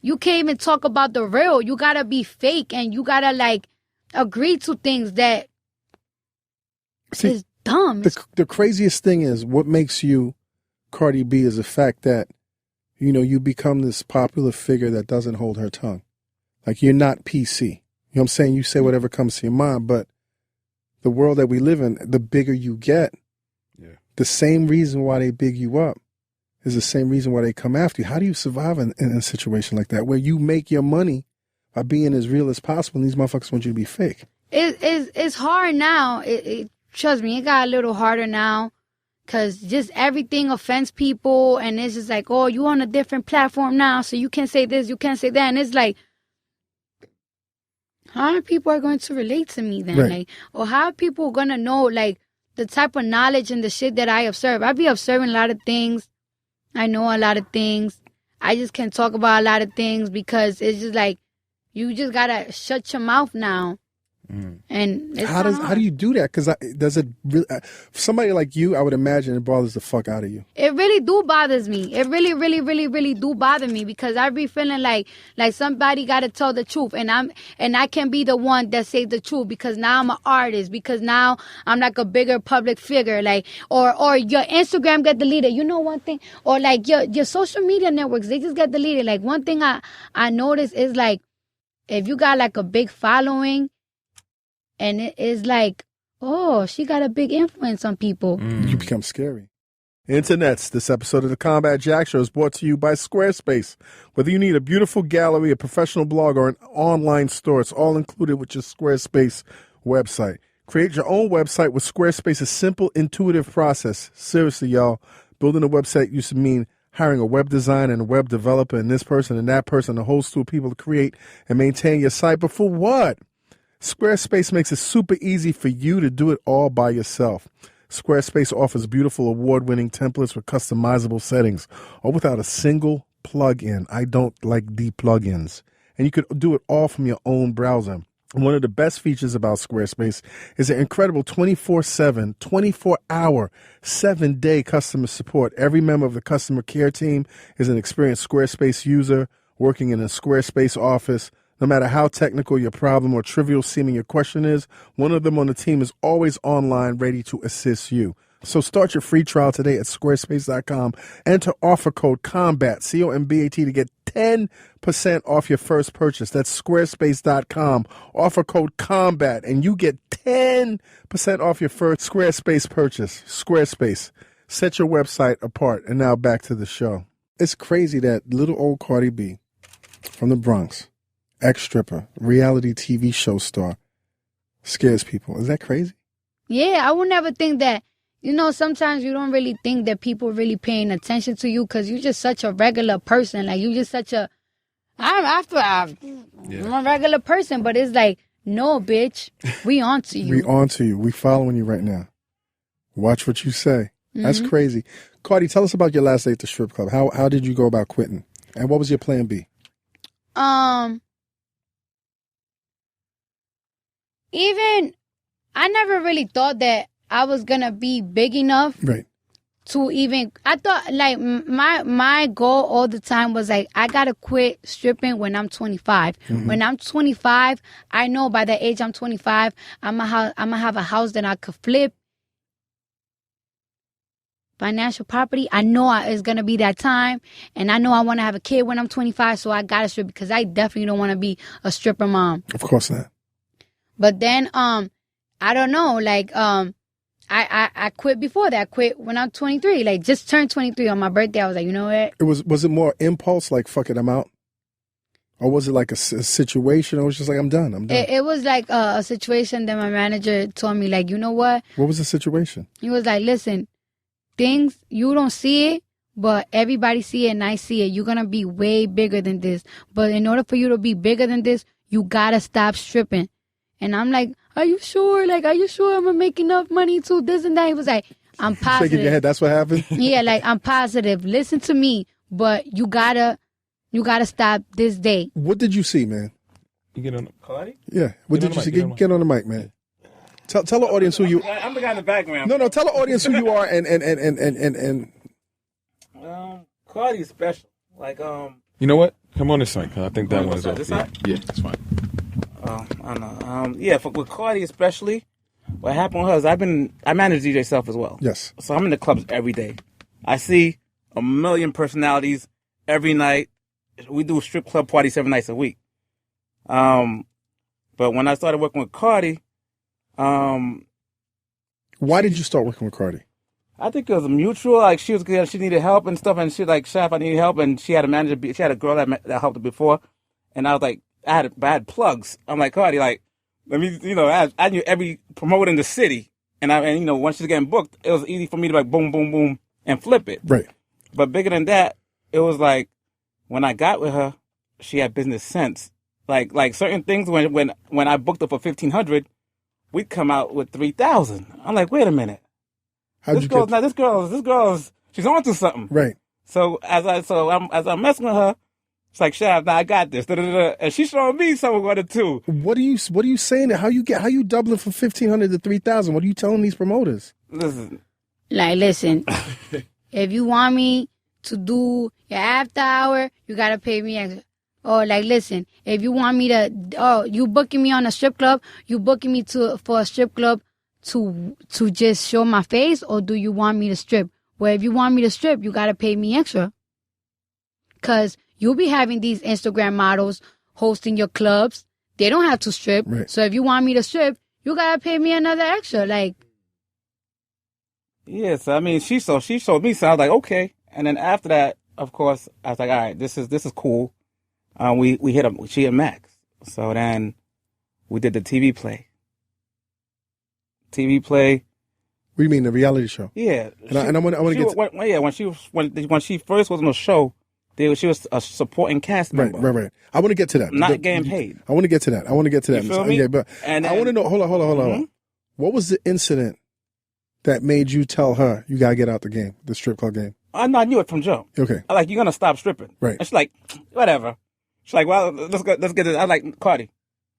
S3: you can't even talk about the real. You gotta be fake, and you gotta, like, agree to things that is dumb.
S1: The craziest thing is, what makes you Cardi B is the fact that, you become this popular figure that doesn't hold her tongue. Like, you're not PC. You know what I'm saying? You say whatever comes to your mind, but the world that we live in, the bigger you get, the same reason why they big you up is the same reason why they come after you. How do you survive in a situation like that, where you make your money by being as real as possible, and these motherfuckers want you to be fake?
S3: It's hard now. Trust me, it got a little harder now, because just everything offends people, and it's just like, oh, you on a different platform now, so you can't say this, you can't say that, and it's like, how are people going to relate to me then?
S1: Right.
S3: Like, or how are people going to know, like, the type of knowledge and the shit that I observe? I be observing a lot of things. I know a lot of things. I just can't talk about a lot of things because it's just like, you just gotta shut your mouth now. And it's
S1: how do you do that? Because does it really, for somebody like you, I would imagine it bothers the fuck out of you.
S3: It really do bothers me. It really, really, really, really do bother me because I be feeling like somebody got to tell the truth, and I can be the one that say the truth because now I'm an artist, because now I'm like a bigger public figure, like or your Instagram get deleted. You know one thing, or like your social media networks, they just get deleted. Like one thing I noticed is like if you got like a big following, and it is like, oh, she got a big influence on people.
S1: You become scary. Internets, this episode of the Combat Jack Show is brought to you by Squarespace. Whether you need a beautiful gallery, a professional blog, or an online store, it's all included with your Squarespace website. Create your own website with Squarespace's simple, intuitive process. Seriously, y'all, building a website used to mean hiring a web designer and a web developer and this person and that person, a whole slew of people to create and maintain your site. But for what? Squarespace makes it super easy for you to do it all by yourself. Squarespace offers beautiful award-winning templates with customizable settings, all without a single plug-in. I don't like the plugins. And you could do it all from your own browser. And one of the best features about Squarespace is their incredible 24/7, 24-hour, 7-day customer support. Every member of the customer care team is an experienced Squarespace user working in a Squarespace office. No matter how technical your problem or trivial seeming your question is, one of them on the team is always online ready to assist you. So start your free trial today at squarespace.com. Enter offer code COMBAT, C-O-M-B-A-T, to get 10% off your first purchase. That's squarespace.com. Offer code COMBAT, and you get 10% off your first Squarespace purchase. Squarespace. Set your website apart. And now back to the show. It's crazy that little old Cardi B from the Bronx, ex-stripper, reality TV show star, scares people. Is that crazy?
S3: Yeah, I would never think that. You know, sometimes you don't really think that people really paying attention to you because you're just such a regular person. Like, you just such a... I'm a regular person, but it's like, no, bitch, we on to you.
S1: We on to you. We following you right now. Watch what you say. That's crazy. Cardi, tell us about your last day at the strip club. How did you go about quitting? And what was your plan B?
S3: Even... I never really thought that I was gonna be big enough to even. I thought like my goal all the time was like I gotta quit stripping when I'm 25. When I'm 25, I know by the age I'm 25, I'm gonna have a house that I could flip. Financial property. I know it's gonna be that time, and I know I want to have a kid when I'm 25. So I gotta strip because I definitely don't want to be a stripper mom.
S1: Of course not.
S3: But then I don't know, like, I quit before that. I quit when I'm 23, like, just turned 23 on my birthday. I was like, you know what?
S1: Was it more impulse, like, fuck it, I'm out? Or was it like a situation? Or was just like, I'm done.
S3: It was like a situation that my manager told me, like, you know what?
S1: What was the situation?
S3: He was like, listen, things, you don't see it, but everybody see it and I see it. You're going to be way bigger than this. But in order for you to be bigger than this, you got to stop stripping. And I'm like, are you sure? Like, are you sure I'm going to make enough money to this and that? He was like, I'm positive.
S1: Shaking your head, that's what happened?
S3: Yeah, like, I'm positive. Listen to me, but you gotta stop this day.
S1: What did you see, man?
S2: You get on the Cardi?
S1: Yeah. What did you see? Get on the mic, man. Tell the audience who you...
S4: I'm the guy in the background.
S1: No, tell the audience who you are and...
S4: Cardi is special. Like,
S2: You know what? Come on this side, because I think that one is off.
S4: This side?
S2: Yeah, that's fine.
S4: I know. With Cardi especially, what happened with her is I manage DJ Self as well.
S1: Yes.
S4: So I'm in the clubs every day. I see a million personalities every night. We do strip club parties 7 nights a week. But when I started working with Cardi,
S1: why did you start working with Cardi?
S4: I think it was mutual. Like she needed help and stuff, and she like, Chef, I need help, and she had a manager. She had a girl that helped her before, and I was like, I had plugs. I'm like, Cardi, like, let me, I knew every promoter in the city, and once she's getting booked, it was easy for me to like boom, boom, boom, and flip it.
S1: Right.
S4: But bigger than that, it was like when I got with her, she had business sense. Like certain things when I booked her for 1,500, we'd come out with 3,000. I'm like, wait a minute. This girl's she's on to something.
S1: Right.
S4: So as I'm messing with her, It's like, Shav, nah, I got this. And she's showing me something with it too.
S1: What are you saying? How you doubling from 1,500 to 3,000? What are you telling these promoters?
S4: Listen.
S3: Listen, if you want me to do your after hour, you gotta pay me extra. Or listen, if you want me to, you booking me on a strip club, you booking me for a strip club to just show my face, or do you want me to strip? Well, if you want me to strip, you gotta pay me extra. Cause you'll be having these Instagram models hosting your clubs. They don't have to strip.
S1: Right.
S3: So if you want me to strip, you gotta pay me another extra.
S4: Yes, I mean, she showed me, so I was like, okay. And then after that, of course, I was like, all right, this is cool. She hit max. So then we did the TV play. TV play.
S1: What do you mean, the reality show?
S4: Yeah.
S1: And I want to get
S4: when she first was on the show, she was a supporting cast member.
S1: Right. I want to get to that.
S4: Not getting paid.
S1: I want to get to that.
S4: You feel me?
S1: Yeah, but
S4: and then,
S1: I want to know. Hold on. What was the incident that made you tell her you gotta get out the game, the strip club game?
S4: I knew it from jump.
S1: Okay.
S4: I like, you're gonna stop stripping.
S1: Right.
S4: And she's like, whatever. She's like, well, let's get this. I was like, Cardi,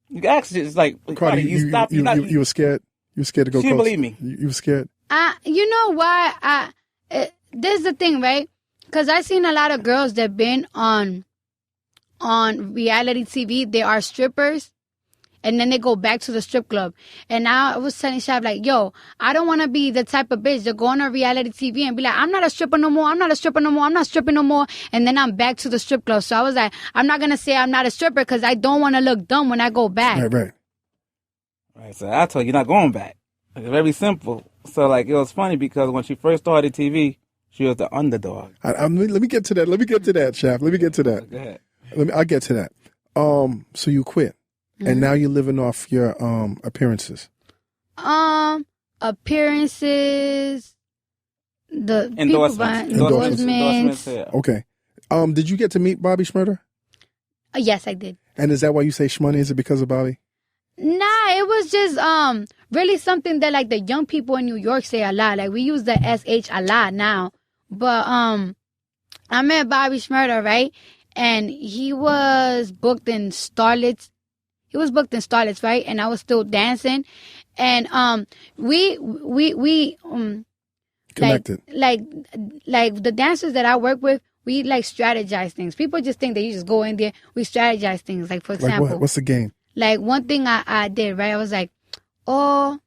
S4: you can ask. It's like, Cardi, you stop.
S1: You were scared. You were scared to go.
S4: She didn't
S1: close.
S4: believe me.
S1: You were scared.
S3: You know why? This is the thing, right? Because I've seen a lot of girls that been on reality TV. They are strippers, and then they go back to the strip club. And now I was telling Shab, like, yo, I don't want to be the type of bitch that go on a reality TV and be like, I'm not a stripper no more. I'm not stripping no more. And then I'm back to the strip club. So I was like, I'm not going to say I'm not a stripper because I don't want to look dumb when I go back.
S1: Right.
S4: Right. So I told you, you're not going back. It's very simple. So, like, it was funny because when she first started TV, she was the underdog.
S1: Let me get to that, Chef. Let me get to that.
S4: Go ahead.
S1: I'll get to that. So you quit.
S3: Mm-hmm.
S1: And now you're living off your appearances.
S3: Appearances, the
S4: endorsements. Yeah.
S1: Okay. Did you get to meet Bobby Shmurda?
S3: Yes, I did.
S1: And is that why you say Shmoney? Is it because of Bobby?
S3: Nah, it was just really something that like the young people in New York say a lot. Like we use the SH a lot now. But I met Bobby Shmurda, right? And he was booked in Starlets. Right? And I was still dancing. And we
S1: Connected.
S3: Like the dancers that I work with, we like strategize things. People just think that you just go in there. We strategize things. Like for example,
S1: like what? What's the game?
S3: Like one thing I did, right? I was like, oh,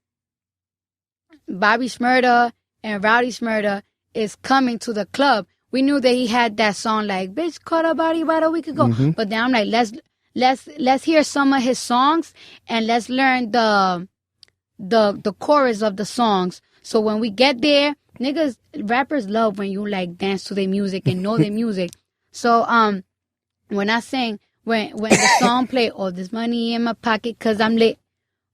S3: Bobby Shmurda and Rowdy Shmurda is coming to the club. We knew that he had that song like, bitch, caught a body about a week ago.
S1: Mm-hmm.
S3: But then I'm like, let's hear some of his songs and let's learn the chorus of the songs. So when we get there, rappers love when you like dance to their music and know their music. So when I sing, when the song play, all this money in my pocket 'cause I'm lit.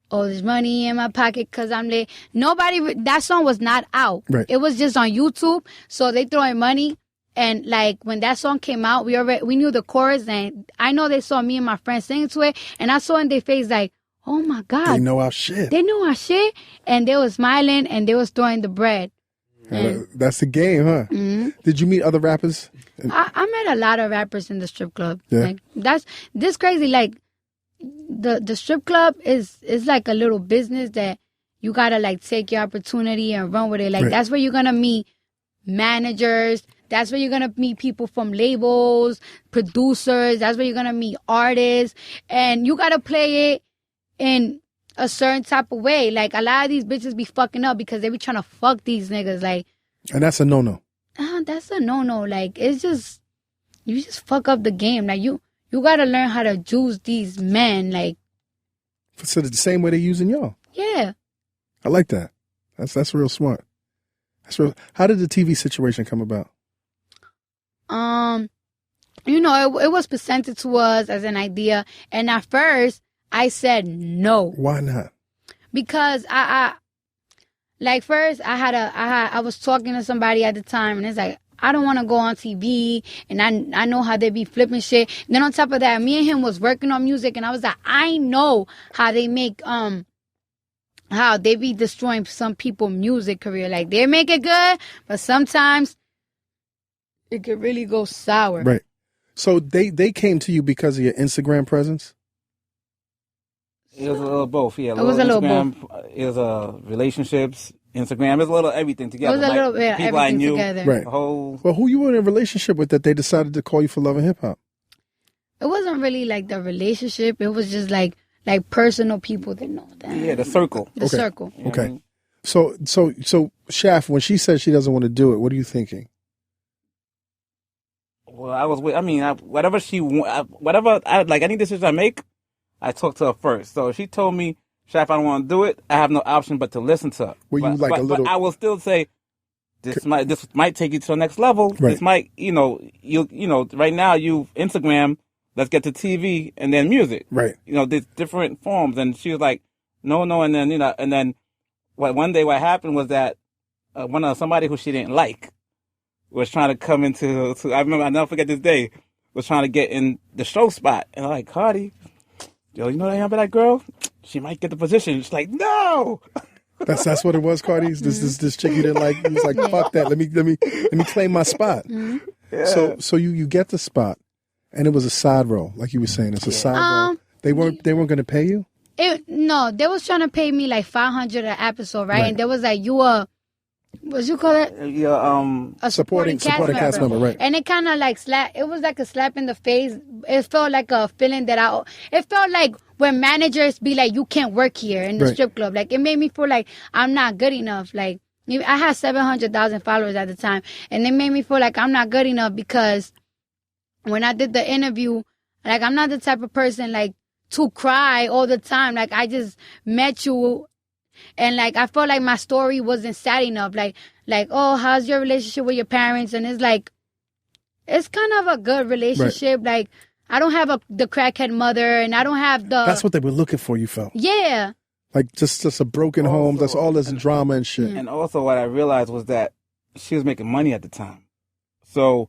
S3: All this money in my pocket 'cause I'm lit. That song was not out.
S1: Right.
S3: It was just on YouTube. So they throwing money. And like when that song came out, we knew the chorus, and I know they saw me and my friends singing to it, and I saw in their face like, oh my God.
S1: They know our shit.
S3: And they was smiling and they was throwing the bread.
S1: That's the game, huh?
S3: Mm-hmm.
S1: Did you meet other rappers?
S3: I met a lot of rappers in the strip club.
S1: Yeah.
S3: Like this crazy. Like the strip club is like a little business that you gotta like take your opportunity and run with it. Like That's where you're gonna meet managers. That's where you're gonna meet people from labels, producers. That's where you're gonna meet artists, and you gotta play it in a certain type of way. Like a lot of these bitches be fucking up because they be trying to fuck these niggas. Like,
S1: and that's a no-no.
S3: That's a no-no. Like it's just you just fuck up the game. Like you gotta learn how to juice these men. Like,
S1: so the same way they're using y'all.
S3: Yeah.
S1: I like that. That's real smart. That's real. How did the TV situation come about?
S3: It was presented to us as an idea, and at first I said no.
S1: Why not?
S3: Because I was talking to somebody at the time, and it's like, I don't want to go on TV, and I know how they be flipping shit. And then on top of that, me and him was working on music, and I was like, I know how they make how they be destroying some people's music career. Like they make it good, but sometimes it could really go sour.
S1: Right. So they came to you because of your Instagram presence?
S4: It was a little both, yeah.
S3: It was a little
S4: Instagram, it was relationships, Instagram. It was a little everything together.
S3: It was a little bit of
S4: people I
S3: everything
S4: knew,
S3: together.
S1: Right.
S4: the whole.
S1: Well, who you were in a relationship with that they decided to call you for Love and Hip Hop?
S3: It wasn't really like the relationship. It was just like personal people that know that.
S4: Yeah, the circle.
S3: The
S1: Okay.
S3: circle.
S4: You know what I
S1: Okay.
S4: mean?
S1: So Shaft, when she says she doesn't want to do it, what are you thinking?
S4: Well, whatever like any decision I make, I talk to her first. So if she told me, Shaft, I don't want to do it, I have no option but to listen to her.
S1: Were you like a little?
S4: But I will still say, this might take you to the next level.
S1: Right.
S4: This might, you know, right now you Instagram, let's get to TV and then music.
S1: Right.
S4: You know, there's different forms. And she was like, no, and then, you know, and then one day what happened was that somebody who she didn't like was trying to come into, I remember, I'll never forget this day, was trying to get in the show spot. And I'm like, Cardi, yo, you know that girl? She might get the position. She's like, no.
S1: That's what it was, Cardi. This chick you didn't like. He was like, fuck that. Let me claim my spot.
S4: Yeah.
S1: So you get the spot, and it was a side role, like you were saying. It's a side role. They weren't going to pay you.
S3: No, they was trying to pay me like $500 an episode, right? And there was like what you call it?
S4: Yeah,
S3: A supporting
S1: cast member, right?
S3: And it kind of like it was like a slap in the face. It felt like a feeling that it felt like when managers be like, you can't work here in the strip club. Like, it made me feel like I'm not good enough. Like, I had 700,000 followers at the time, and it made me feel like I'm not good enough because when I did the interview, like, I'm not the type of person like to cry all the time. Like, I just met you. And, like, I felt like my story wasn't sad enough. Like, oh, how's your relationship with your parents? And it's like, it's kind of a good relationship. Right. Like, I don't have the crackhead mother, and I don't have the...
S1: That's what they were looking for, you felt.
S3: Yeah.
S1: Like, just a broken home. That's all this drama and shit.
S4: And also what I realized was that she was making money at the time. So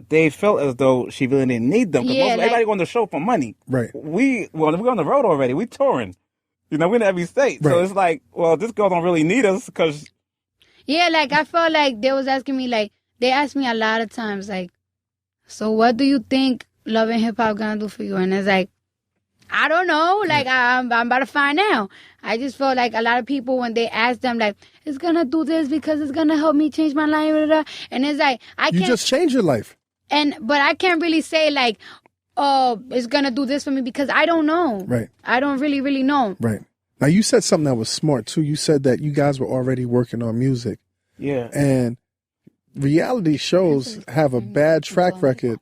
S4: they felt as though she really didn't need them. Because everybody go on the show for money. Right. We're on the road already. We touring. You know, we're in every state. Right. So it's like, well, this girl don't really need us because...
S3: Yeah, like, I felt like they was asking me, like, they asked me a lot of times, like, so what do you think Love and Hip Hop gonna do for you? And it's like, I don't know. Like, I'm about to find out. I just felt like a lot of people, when they ask them, like, it's gonna do this because it's gonna help me change my life. Blah, blah, blah. And it's like,
S1: You just changed your life.
S3: But I can't really say, like, oh, it's gonna do this for me because I don't know. Right. I don't really, really know.
S1: Right. Now, you said something that was smart, too. You said that you guys were already working on music. Yeah. And reality shows have a bad track record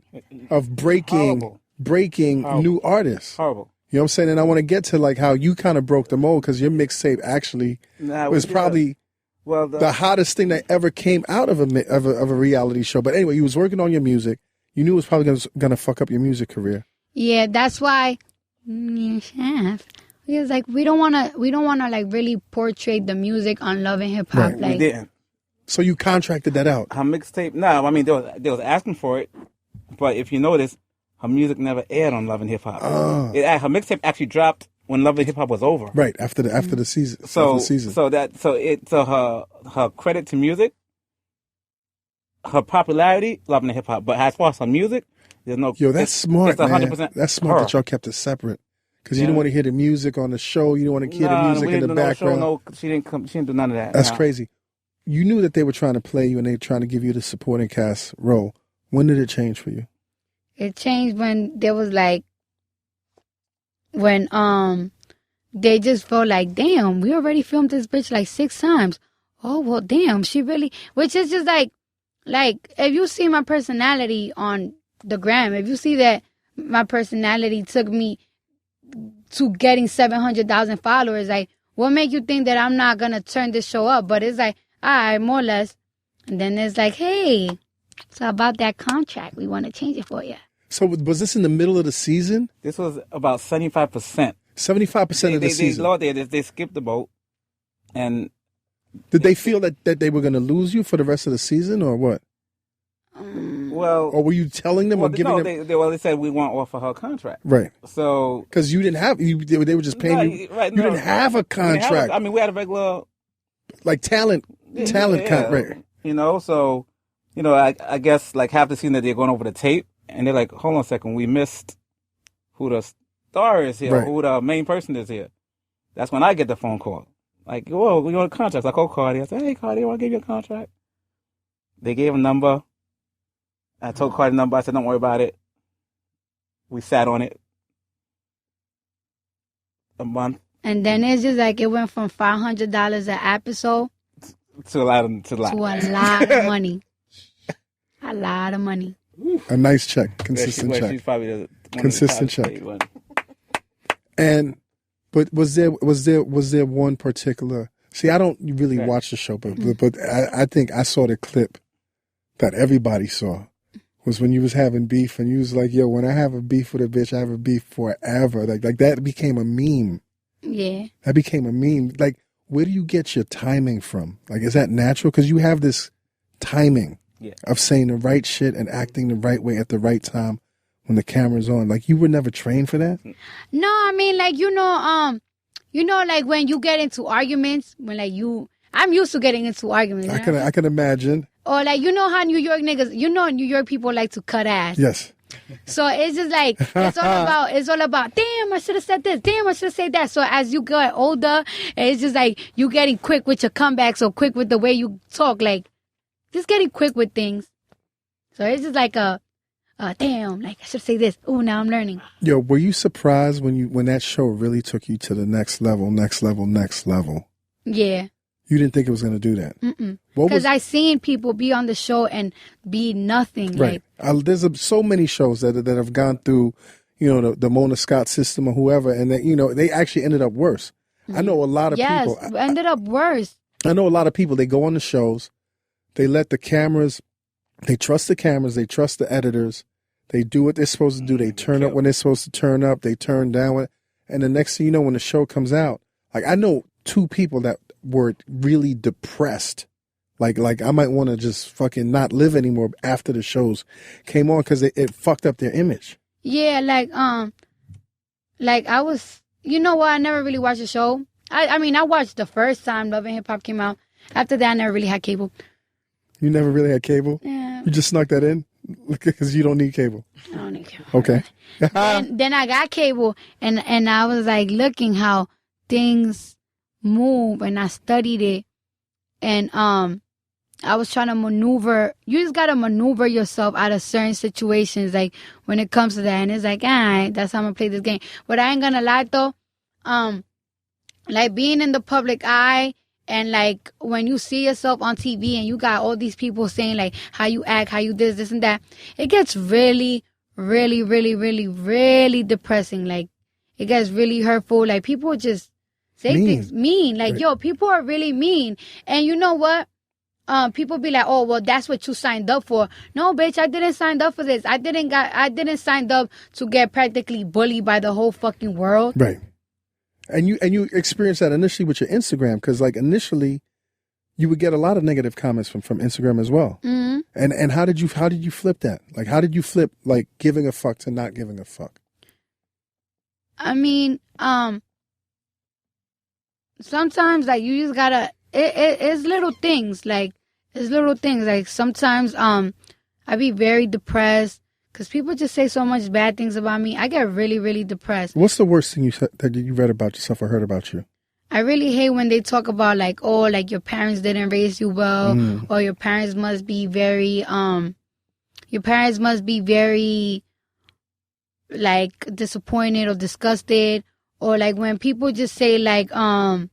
S1: of breaking new artists. Horrible. You know what I'm saying? And I want to get to, like, how you kind of broke the mold because your mixtape actually was probably the hottest thing that ever came out of a reality show. But anyway, you was working on your music. You knew it was probably going to fuck up your music career.
S3: Yeah, that's why. Because like we don't wanna like really portray the music on Love and Hip Hop.
S1: Right.
S3: Like,
S4: we didn't.
S1: So you contracted that out.
S4: Her mixtape? No, I mean they was asking for it, but if you notice, her music never aired on Love and Hip Hop. Her mixtape actually dropped when Love and Hip Hop was over.
S1: Right after the season.
S4: So her credit to music, her popularity, Love and Hip Hop, but as far as her music, there's no.
S1: Yo, that's smart,
S4: it's 100%
S1: man. That's smart that y'all kept it separate. Because you didn't want to hear the music on the show. You didn't want to hear the music in the background.
S4: No, she didn't do none of that.
S1: That's crazy. You knew that they were trying to play you and they were trying to give you the supporting cast role. When did it change for you?
S3: It changed when there was like, when they just felt like, damn, we already filmed this bitch like 6 times. Oh, well, damn, she really, which is just like if you see my personality on the gram, if you see that my personality took me to getting 700,000 followers, like, what make you think that I'm not gonna turn this show up? But it's like, all right, more or less. And then it's like, hey, so about that contract, we want to change it for you.
S1: So was this in the middle of the season?
S4: This was about 75%.
S1: 75% of the season.
S4: They skipped the boat. And
S1: did they feel that they were going to lose you for the rest of the season, or what? Or were you telling them or giving them?
S4: They said we won't offer her a contract.
S1: Right.
S4: So
S1: because you didn't have, they were just paying you. Right. You didn't have a contract.
S4: We had a regular,
S1: like talent contract. Right.
S4: You know, so I guess like half the season that they're going over the tape, and they're like, hold on a second, we missed who the star is here,
S1: Right.
S4: who the main person is here. That's when I get the phone call. Like, whoa, we want a contract. So I call Cardi. I said, hey, Cardi, I want to give you a contract. They gave a number. I told Cardi the number. I said, don't worry about it. We sat on it a month.
S3: And then it's just like it went from $500 an episode
S4: To a lot of
S3: money. A lot of money.
S1: A nice check, consistent check.
S4: She's probably one
S1: Consistent
S4: of the
S1: check.
S4: ones.
S1: And but was there one particular? See, I don't really watch the show, but I think I saw the clip that everybody saw was when you was having beef and you was like, yo, when I have a beef with a bitch, I have a beef forever. Like that became a meme.
S3: Yeah.
S1: That became a meme. Like, where do you get your timing from? Like, is that natural? Because you have this timing of saying the right shit and acting the right way at the right time when the camera's on. Like, you were never trained for that?
S3: No, I mean, like, like when you get into arguments, when like I'm used to getting into arguments.
S1: I can imagine.
S3: Or like, you know how New York niggas, New York people like to cut ass.
S1: Yes.
S3: So it's just like, it's all about, damn, I should have said this. Damn, I should have said that. So as you get older, it's just like you getting quick with your comebacks or quick with the way you talk. Like, just getting quick with things. So it's just like damn, like I should say this. Oh, now I'm learning.
S1: Yo, were you surprised when that show really took you to the next level?
S3: Yeah.
S1: You didn't think it was going to do that?
S3: Mm-mm. Because I seen people be on the show and be nothing.
S1: Right. There's so many shows that have gone through, the Mona Scott system or whoever, and they actually ended up worse. I know a lot of people.
S3: Yes, ended up worse.
S1: I know a lot of people, they go on the shows, they let the cameras, they trust the cameras, they trust the editors, they do what they're supposed to do, they turn up when they're supposed to turn up, they turn down, and the next thing you know, when the show comes out, like I know 2 people that were really depressed. Like I might want to just fucking not live anymore after the shows came on because it fucked up their image.
S3: Yeah, like I was, you know what? I never really watched the show. I mean, I watched the first time Love and Hip Hop came out. After that, I never really had cable.
S1: You never really had cable?
S3: Yeah.
S1: You just snuck that in because you don't need cable.
S3: I don't need cable.
S1: Okay.
S3: then I got cable, and I was like looking how things move, and I studied it, and I was trying to maneuver. You just gotta maneuver yourself out of certain situations, like when it comes to that. And it's like, alright, that's how I'm gonna play this game. But I ain't gonna lie though, like being in the public eye, and like when you see yourself on TV and you got all these people saying like how you act, how you this and that, it gets really, really, really, really, really depressing. Like it gets really hurtful. Like people just say things mean. Like, yo, people are really mean. And you know what? People be like, oh, well, that's what you signed up for. No, bitch, I didn't sign up for this. I didn't sign up to get practically bullied by the whole fucking world.
S1: Right. And you experienced that initially with your Instagram, because like initially you would get a lot of negative comments from Instagram as well.
S3: Mm-hmm.
S1: And how did you flip that? Like, how did you flip like giving a fuck to not giving a fuck?
S3: I mean, sometimes like you just gotta, it's little things. Like it's little things. Like sometimes I be very depressed because people just say so much bad things about me. I get really, really depressed.
S1: What's the worst thing that you read about yourself or heard about you?
S3: I really hate when they talk about like, oh, like your parents didn't raise you well, or your parents must be very like disappointed or disgusted, or like when people just say like I'm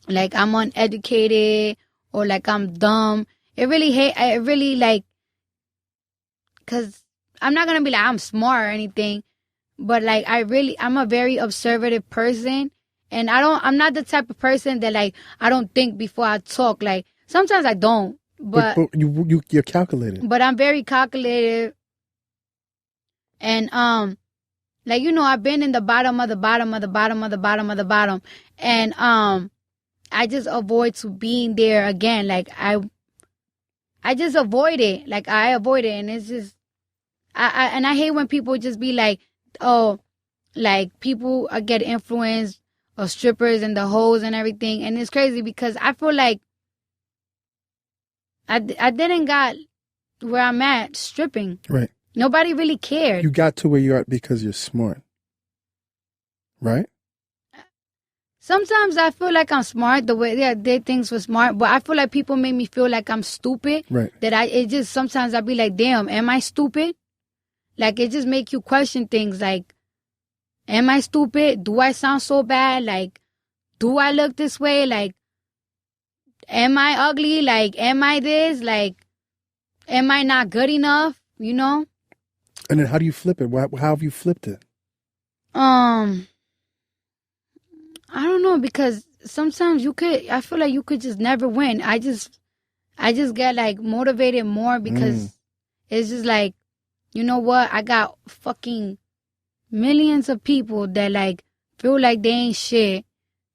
S3: uneducated or like I'm dumb. I really like, cause I'm not gonna be like I'm smart or anything, but like I'm a very observative person, and I'm not the type of person that like I don't think before I talk. Like sometimes I don't, but
S1: you're calculated.
S3: But I'm very calculated, and like I've been in the bottom of the bottom of the bottom of the bottom of the bottom, and I just avoid to being there again. Like I just avoid it. Like I avoid it, and it's just I hate when people just be like, oh, like people get influenced of strippers and the hoes and everything, and it's crazy because I feel like I didn't got where I'm at stripping.
S1: Right.
S3: Nobody really cared.
S1: You got to where you're at because you're smart, right?
S3: Sometimes I feel like I'm smart the way they did things were smart, but I feel like people make me feel like I'm stupid.
S1: Right.
S3: Sometimes I be like, damn, am I stupid? Like, it just make you question things like, am I stupid? Do I sound so bad? Like, do I look this way? Like, am I ugly? Like, am I this? Like, am I not good enough? You know?
S1: And then how do you flip it? How have you flipped it?
S3: I don't know, because sometimes I feel like you could just never win. I just get like motivated more because it's just like, you know what? I got fucking millions of people that like feel like they ain't shit,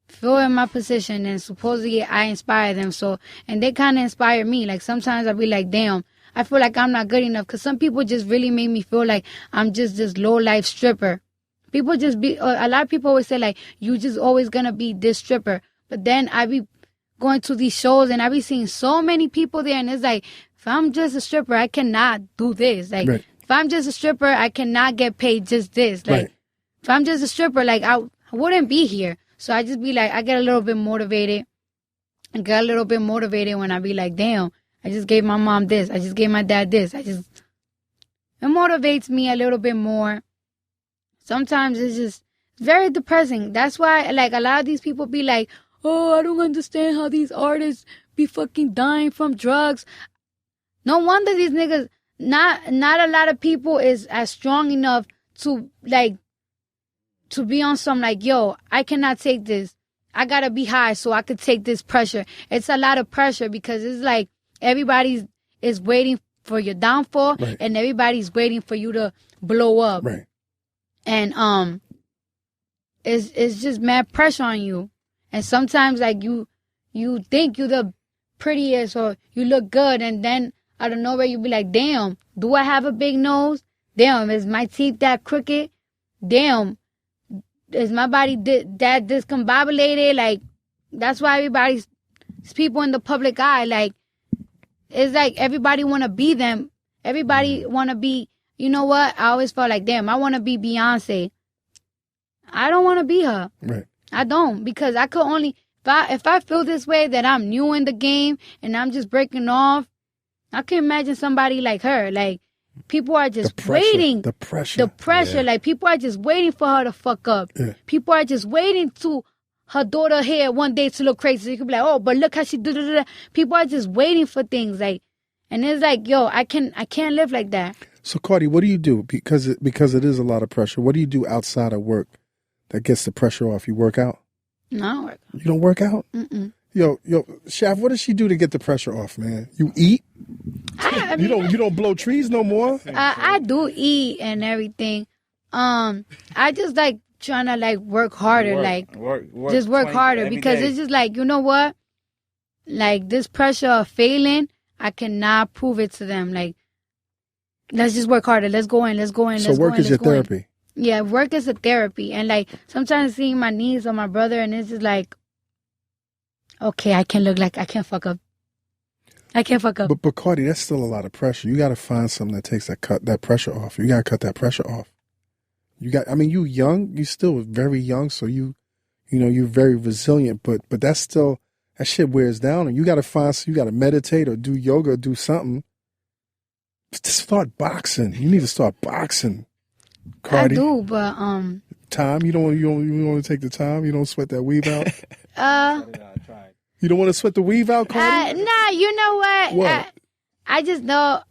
S3: feel in my position, and supposedly I inspire them. So, and they kind of inspire me. Like sometimes I be like, damn, I feel like I'm not good enough, because some people just really make me feel like I'm just this low life stripper. People just be, a lot of people always say like, you just always gonna be this stripper. But then I be going to these shows and I be seeing so many people there, and it's like, if I'm just a stripper, I cannot do this. Like,
S1: Right.
S3: if I'm just a stripper, I cannot get paid just this. Like,
S1: Right.
S3: if I'm just a stripper, like, I wouldn't be here. So I just be like, I get a little bit motivated. I get a little bit motivated when I be like, damn, I just gave my mom this. I just gave my dad this. It motivates me a little bit more. Sometimes it's just very depressing. That's why, like, a lot of these people be like, oh, I don't understand how these artists be fucking dying from drugs. No wonder these niggas, not a lot of people is as strong enough to, like, to be on some, like, yo, I cannot take this. I gotta be high so I could take this pressure. It's a lot of pressure because it's like everybody is waiting for your downfall,
S1: Right.
S3: and everybody's waiting for you to blow up.
S1: Right.
S3: And it's just mad pressure on you. And sometimes like you think you the prettiest or you look good, and then out of nowhere you be like, damn, do I have a big nose? Damn, is my teeth that crooked? Damn, is my body that discombobulated? Like, that's why everybody's people in the public eye. Like, it's like everybody want to be them. Everybody want to be, you know what? I always felt like, damn, I want to be Beyonce. I don't want to be her.
S1: Right.
S3: I don't, because I could only, if I feel this way that I'm new in the game and I'm just breaking off, I can imagine somebody like her. Like, people are just waiting.
S1: The pressure.
S3: Yeah. Like, people are just waiting for her to fuck up.
S1: Yeah.
S3: People are just waiting to her daughter hair one day to look crazy. So you could be like, oh, but look how she do. People are just waiting for things. Like, and it's like, yo, I can't live like that.
S1: So, Cardi, what do you do? Because it is a lot of pressure. What do you do outside of work that gets the pressure off? You work out?
S3: No, I don't work out.
S1: You don't work out?
S3: Mm-mm.
S1: Yo, Shaf, what does she do to get the pressure off, man? You eat?
S3: I mean,
S1: you don't blow trees no more?
S3: I do eat and everything. I just like trying to like work harder, work harder, because it's just like, you know what? Like, this pressure of failing, I cannot prove it to them. Like, let's just work harder. Let's go in.
S1: So work is your therapy?
S3: Yeah, work is a therapy. And like, sometimes seeing my niece or my brother, and it's just like, okay, I can't fuck up. I can't fuck up.
S1: But Cardi, that's still a lot of pressure. You got to find something that takes that pressure off. You got to cut that pressure off. You young, you still very young, so you're very resilient, but that's still, that shit wears down, and you got to meditate or do yoga or do something. Just start boxing. You need to start boxing, Cardi.
S3: I do, but
S1: time. You don't want to take the time. You don't sweat that weave out. You don't want to sweat the weave out, Cardi?
S3: Nah, you know what?
S1: What?
S3: I just know,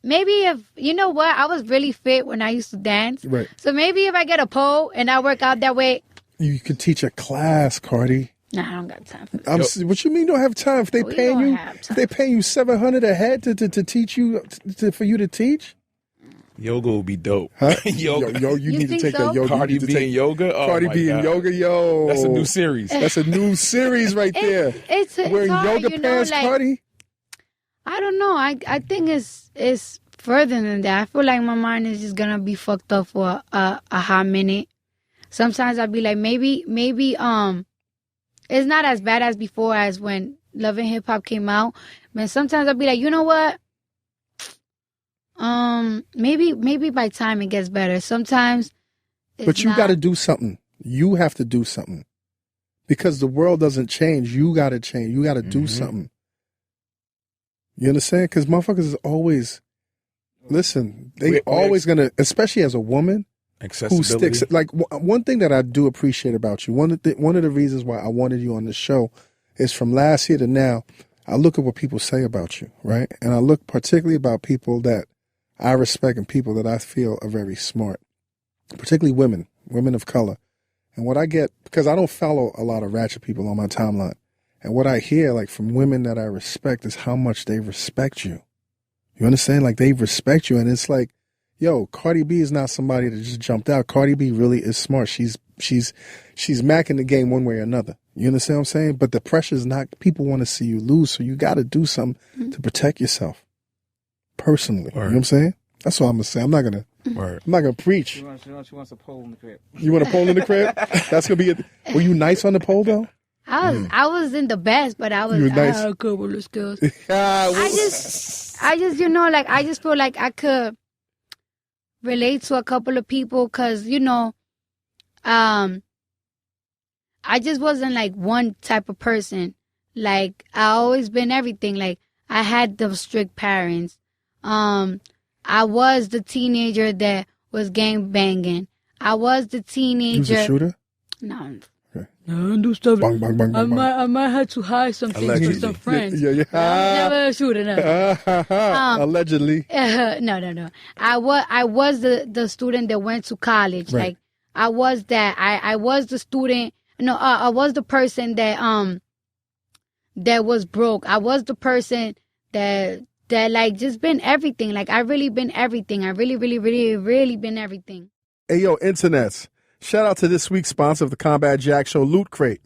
S3: maybe if, you know what, I was really fit when I used to dance.
S1: Right.
S3: So maybe if I get a pole and I work out that way.
S1: You could teach a class, Cardi.
S3: Nah, I don't got time for that.
S1: What you mean you don't have time? If they paying you $700 a head to teach you, for you to teach?
S2: Yoga would be dope.
S1: Huh?
S2: Yoga.
S1: You need to take
S3: so?
S1: that yoga.
S2: Cardi B in yoga? Oh,
S1: Cardi
S2: my
S1: B in
S2: God.
S1: yoga, yo.
S2: That's a new series.
S1: That's a new series right there.
S3: It's
S1: Wearing
S3: hard,
S1: yoga pants,
S3: like,
S1: Cardi?
S3: I don't know. I think it's further than that. I feel like my mind is just gonna be fucked up for a hot minute. Sometimes I'll be like, maybe it's not as bad as before, as when Love and Hip Hop came out. But sometimes I'll be like, you know what? Maybe by time it gets better. Sometimes
S1: But you got to do something. You have to do something. Because the world doesn't change. You got to change. You got to do something. You understand? Because motherfuckers is always, listen, they always going to, especially as a woman who sticks. Like, one thing that I do appreciate about you, one of the reasons why I wanted you on this show is from last year to now, I look at what people say about you, right? And I look particularly about people that I respect and people that I feel are very smart, particularly women of color. And what I get, because I don't follow a lot of ratchet people on my timeline, and what I hear, like, from women that I respect is how much they respect you. You understand? Like, they respect you, and it's like, yo, Cardi B is not somebody that just jumped out. Cardi B really is smart. She's macking the game one way or another. You understand what I'm saying? But the pressure is not, people want to see you lose, so you got to do something to protect yourself personally. You know what I'm saying? That's all I'm going to say. I'm not going to preach.
S4: She wants a pole in the crib.
S1: You want a pole in the crib? That's going to be it. Were you nice on the pole, though?
S3: I was in the best, but I had a couple of skills. I just, like, I just feel like I could relate to a couple of people because, I just wasn't like one type of person. Like, I always been everything. Like, I had those strict parents. I was the teenager that was gang banging. I was the teenager.
S1: You was a shooter?
S3: No.
S1: Okay.
S3: No, I do stuff.
S1: Bang, bang, bang, bang,
S3: I might have to hide something with some friends.
S1: Yeah.
S3: I'm never a shooter, no.
S1: Allegedly.
S3: No. I was the student that went to college.
S1: Right.
S3: Like, I was that. I was the student. No, I was the person that was broke. I was the person that like just been everything. Like, I really been everything. I really been everything.
S1: Hey, yo, internets. Shout out to this week's sponsor of the Combat Jack Show, Loot Crate.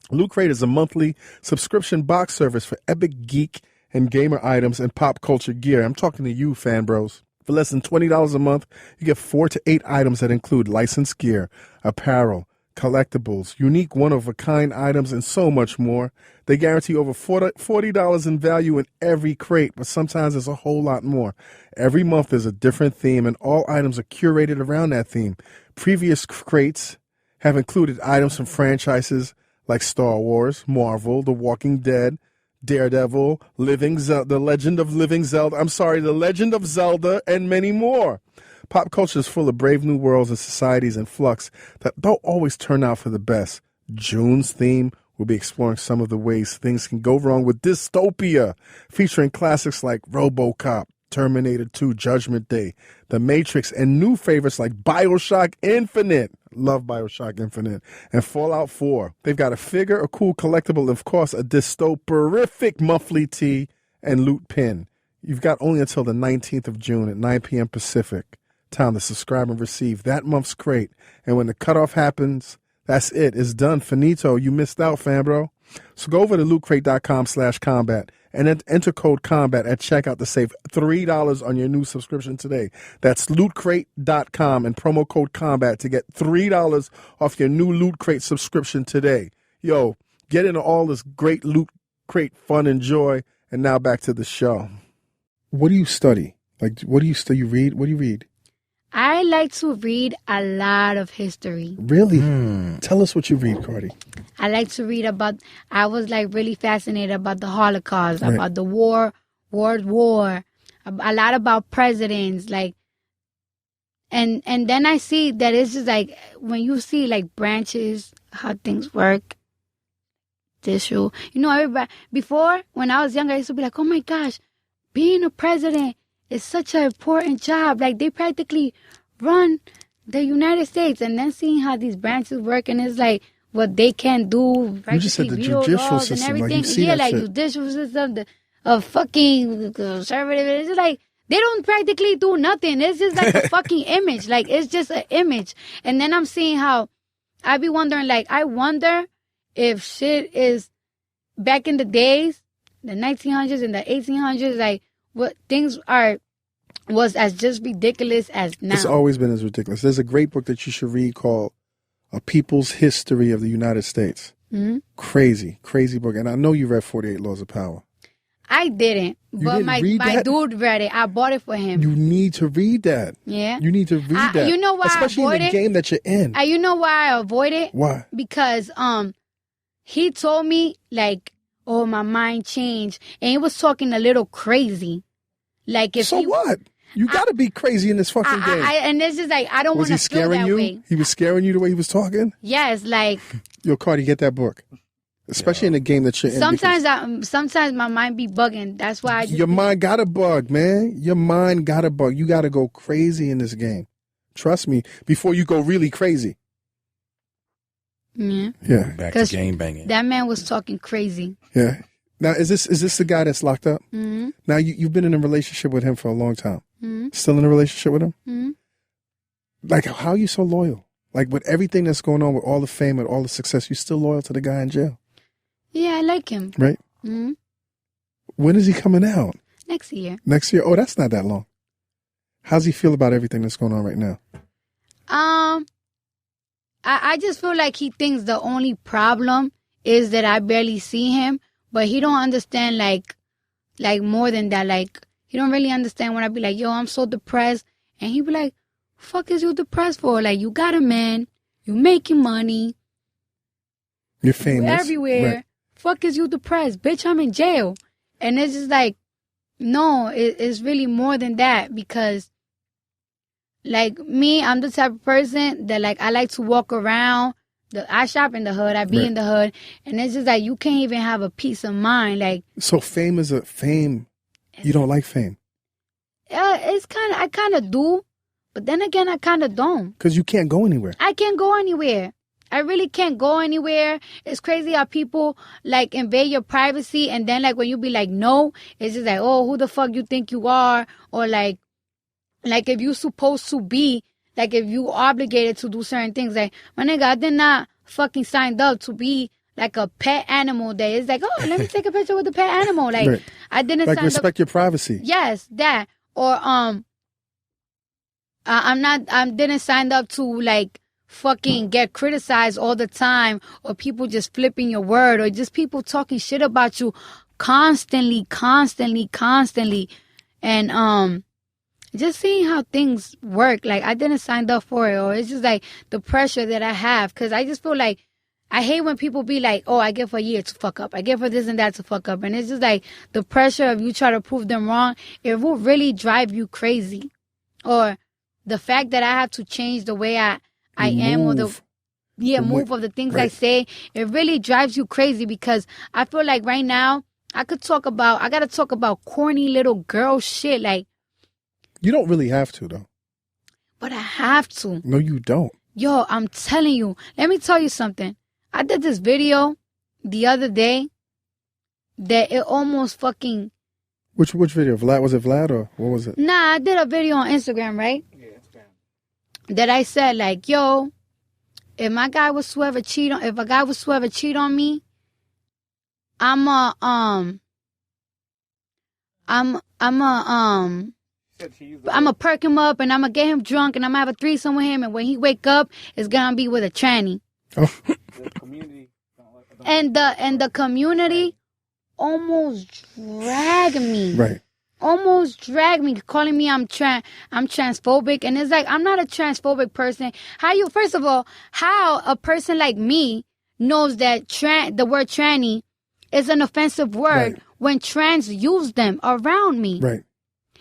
S1: Loot Crate is a monthly subscription box service for epic geek and gamer items and pop culture gear. I'm talking to you, fan bros. For less than $20 a month, you get 4 to 8 items that include licensed gear, apparel, collectibles, unique one-of-a-kind items, and so much more. They guarantee over $40 in value in every crate, but sometimes there's a whole lot more. Every month there's a different theme, and all items are curated around that theme. Previous crates have included items from franchises like Star Wars, Marvel, The Walking Dead, Daredevil, The Legend of Zelda, and many more. Pop culture is full of brave new worlds and societies in flux that don't always turn out for the best. June's theme will be exploring some of the ways things can go wrong with dystopia, featuring classics like RoboCop, Terminator 2, Judgment Day, The Matrix, and new favorites like BioShock Infinite. Love BioShock Infinite. And Fallout 4. They've got a figure, a cool collectible, and of course, a dystoperific monthly tee and loot pin. You've got only until the 19th of June at 9 p.m. Pacific time to subscribe and receive that month's crate. And when the cutoff happens, that's it. It's done. Finito. You missed out, fan bro. So go over to lootcrate.com/combat and then enter code combat at checkout to save $3 on your new subscription today. That's lootcrate.com and promo code combat to get $3 off your new Loot Crate subscription today. Yo, get into all this great Loot Crate fun and joy. And now back to the show. What do you study? Like, what do you study? You read? What do you read?
S3: I like to read a lot of history.
S1: Really? Tell us what you read, Cardi.
S3: I like to read I was like really fascinated about the Holocaust,
S1: right.
S3: about the World War, a lot about presidents, like, and then I see that it's just like, when you see like branches, how things work, tissue, everybody, before, when I was younger, I used to be like, oh my gosh, being a president is such an important job. Like, they practically run the United States. And then seeing how these branches work, and it's like what they can do.
S1: You just said the judicial system.
S3: And everything.
S1: Like, you see
S3: yeah,
S1: that
S3: like
S1: shit.
S3: judicial system, a fucking conservative. It's just like, they don't practically do nothing. It's just like a fucking image. Like, it's just an image. And then I'm seeing how I be wondering, like, I wonder if shit is back in the days, the 1900s and the 1800s, like, what things was as just ridiculous as now.
S1: It's always been as ridiculous. There's a great book that you should read called A People's History of the United States. Mm-hmm. Crazy book. And I know you read 48 Laws of Power.
S3: I didn't. But
S1: didn't
S3: my
S1: read that?
S3: dude read it. I bought it for him.
S1: You need to read that.
S3: Yeah.
S1: You need to read that.
S3: You know why
S1: especially
S3: I avoid
S1: in the
S3: it?
S1: game that you're in.
S3: You know why I avoid it?
S1: Why?
S3: Because he told me like, oh, my mind changed, and he was talking a little crazy. Like if
S1: So what? You got to be crazy in this fucking game.
S3: And it's just like I don't
S1: was
S3: want
S1: he
S3: to feel
S1: scaring
S3: that
S1: you?
S3: way.
S1: He was scaring you the way he was talking?
S3: Yes, like
S1: Yo, Cardi, get that book. Especially in the game that you're in.
S3: sometimes my mind be bugging. That's why I just
S1: Your mind got a bug, man. Your mind got a bug. You got to go crazy in this game. Trust me, before you go really crazy.
S3: Yeah.
S1: Yeah.
S2: Back to game banging.
S3: That man was talking crazy.
S1: Yeah. Now, is this the guy that's locked up?
S3: Mm-hmm.
S1: Now, you've been in a relationship with him for a long time.
S3: Mm-hmm.
S1: Still in a relationship with him?
S3: Mm-hmm.
S1: Like, how are you so loyal? Like, with everything that's going on, with all the fame and all the success, you still loyal to the guy in jail?
S3: Yeah, I like him.
S1: Right?
S3: Mm-hmm.
S1: When is he coming out?
S3: Next year.
S1: Next year? Oh, that's not that long. How's he feel about everything that's going on right now?
S3: I just feel like he thinks the only problem is that I barely see him, but he don't understand like more than that. Like he don't really understand when I be like, yo, I'm so depressed, and he be like, fuck is you depressed for? Like you got a man, you making money,
S1: You're famous.
S3: you everywhere.
S1: Right.
S3: Fuck is you depressed, bitch? I'm in jail, and it's just like, no, it's really more than that because. Like me, I'm the type of person that like I like to walk around. I shop in the hood. I be in the hood, and it's just like you can't even have a peace of mind. Like
S1: So fame is a fame. You don't like fame
S3: it's I kind of do, but then again, I kind of don't.
S1: because you can't go anywhere.
S3: I can't go anywhere. I really can't go anywhere. It's crazy how people like invade your privacy, and then like when you be like no, it's just like oh, who the fuck you think you are, or like if you supposed to be, like if you obligated to do certain things, like my nigga, I did not fucking signed up to be like a pet animal that is like, oh, let me take a picture with the pet animal. Like
S1: Right.
S3: I didn't
S1: Like
S3: sign
S1: respect
S3: up.
S1: your privacy.
S3: Yes, that. Or I didn't sign up to like fucking get criticized all the time, or people just flipping your word, or just people talking shit about you constantly. And just seeing how things work, like I didn't sign up for it, or it's just like the pressure that I have, because I just feel like I hate when people be like, oh, I give her a year to fuck up, I give her this and that to fuck up, and it's just like the pressure of you try to prove them wrong, it will really drive you crazy. Or the fact that I have to change the way I am, or move of the things I say, it really drives you crazy, because I feel like right now I gotta talk about corny little girl shit, like.
S1: You don't really have to, though.
S3: But I have to.
S1: No, you don't.
S3: Yo, I'm telling you. Let me tell you something. I did this video the other day that it almost fucking...
S1: Which video? Vlad? Was it Vlad or what was it?
S3: Nah, I did a video on Instagram, right? Yeah, Instagram. That I said, like, yo, if a guy was to ever cheat on me, I'm gonna perk him up, and I'm gonna get him drunk, and I'm gonna have a threesome with him, and when he wake up, it's gonna be with a tranny.
S1: Oh.
S3: And the community almost dragged me.
S1: Right.
S3: Almost dragged me, calling me I'm transphobic, and it's like I'm not a transphobic person. First of all, how a person like me knows that the word tranny is an offensive word when trans use them around me.
S1: Right.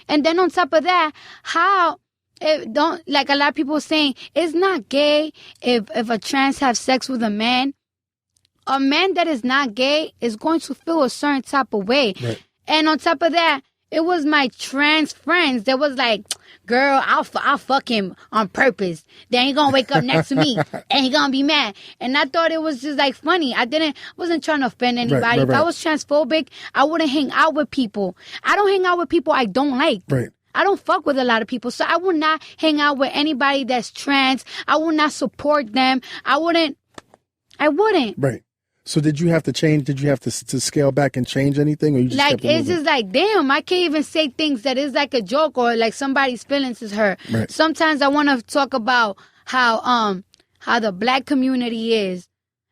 S3: And then on top of that, how it don't, like a lot of people saying it's not gay if a trans have sex with a man that is not gay is going to feel a certain type of way.
S1: Right.
S3: And on top of that, it was my trans friends that was like, girl, I'll fuck him on purpose. Then he gonna wake up next to me and he gonna be mad. And I thought it was just like funny. Wasn't trying to offend anybody.
S1: Right.
S3: If I was transphobic, I wouldn't hang out with people. I don't hang out with people I don't like.
S1: Right.
S3: I don't fuck with a lot of people. So I would not hang out with anybody that's trans. I would not support them. I wouldn't.
S1: Right. So did you have to change? Did you have to scale back and change anything, or you just
S3: like
S1: kept it
S3: it's
S1: moving?
S3: just like damn, I can't even say things that is like a joke or like somebody's feelings is hurt.
S1: Right.
S3: Sometimes I want to talk about how the black community is,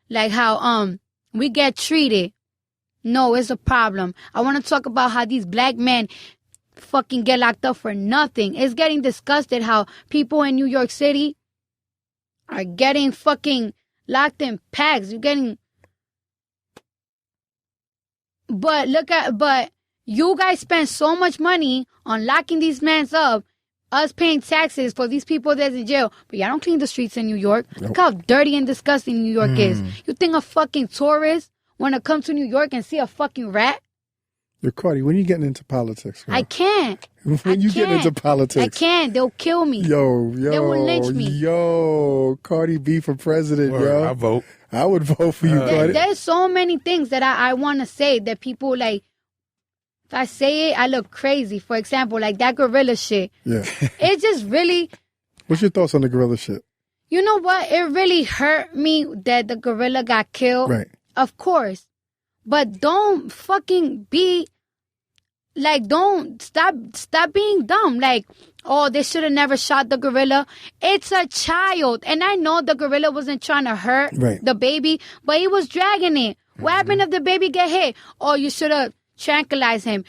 S3: like how we get treated. No, it's a problem. I want to talk about how these black men fucking get locked up for nothing. It's getting disgusted how people in New York City are getting fucking locked in packs. You're getting... But you guys spend so much money on locking these men up, us paying taxes for these people that's in jail, but y'all don't clean the streets in New York.
S1: Nope.
S3: Look how dirty and disgusting New York is. You think a fucking tourist want to come to New York and see a fucking rat?
S1: Yo, Cardi, when you getting into politics? Girl?
S3: I can't.
S1: When you getting into politics?
S3: I can't. They'll kill me.
S1: Yo,
S3: They will lynch me.
S1: Yo, Cardi B for president,
S2: Word,
S1: yo.
S2: I vote.
S1: I would vote for you, Cardi.
S3: There's so many things that I want to say that people like. If I say it, I look crazy. For example, like that gorilla shit.
S1: Yeah.
S3: It just really...
S1: What's your thoughts on the gorilla shit?
S3: You know what? It really hurt me that the gorilla got killed.
S1: Right.
S3: Of course. But don't fucking be... Like, don't... Stop being dumb. Like, oh, they should have never shot the gorilla. It's a child. And I know the gorilla wasn't trying to hurt the baby, but he was dragging it. What happened if the baby get hit? Oh, you should have tranquilized him.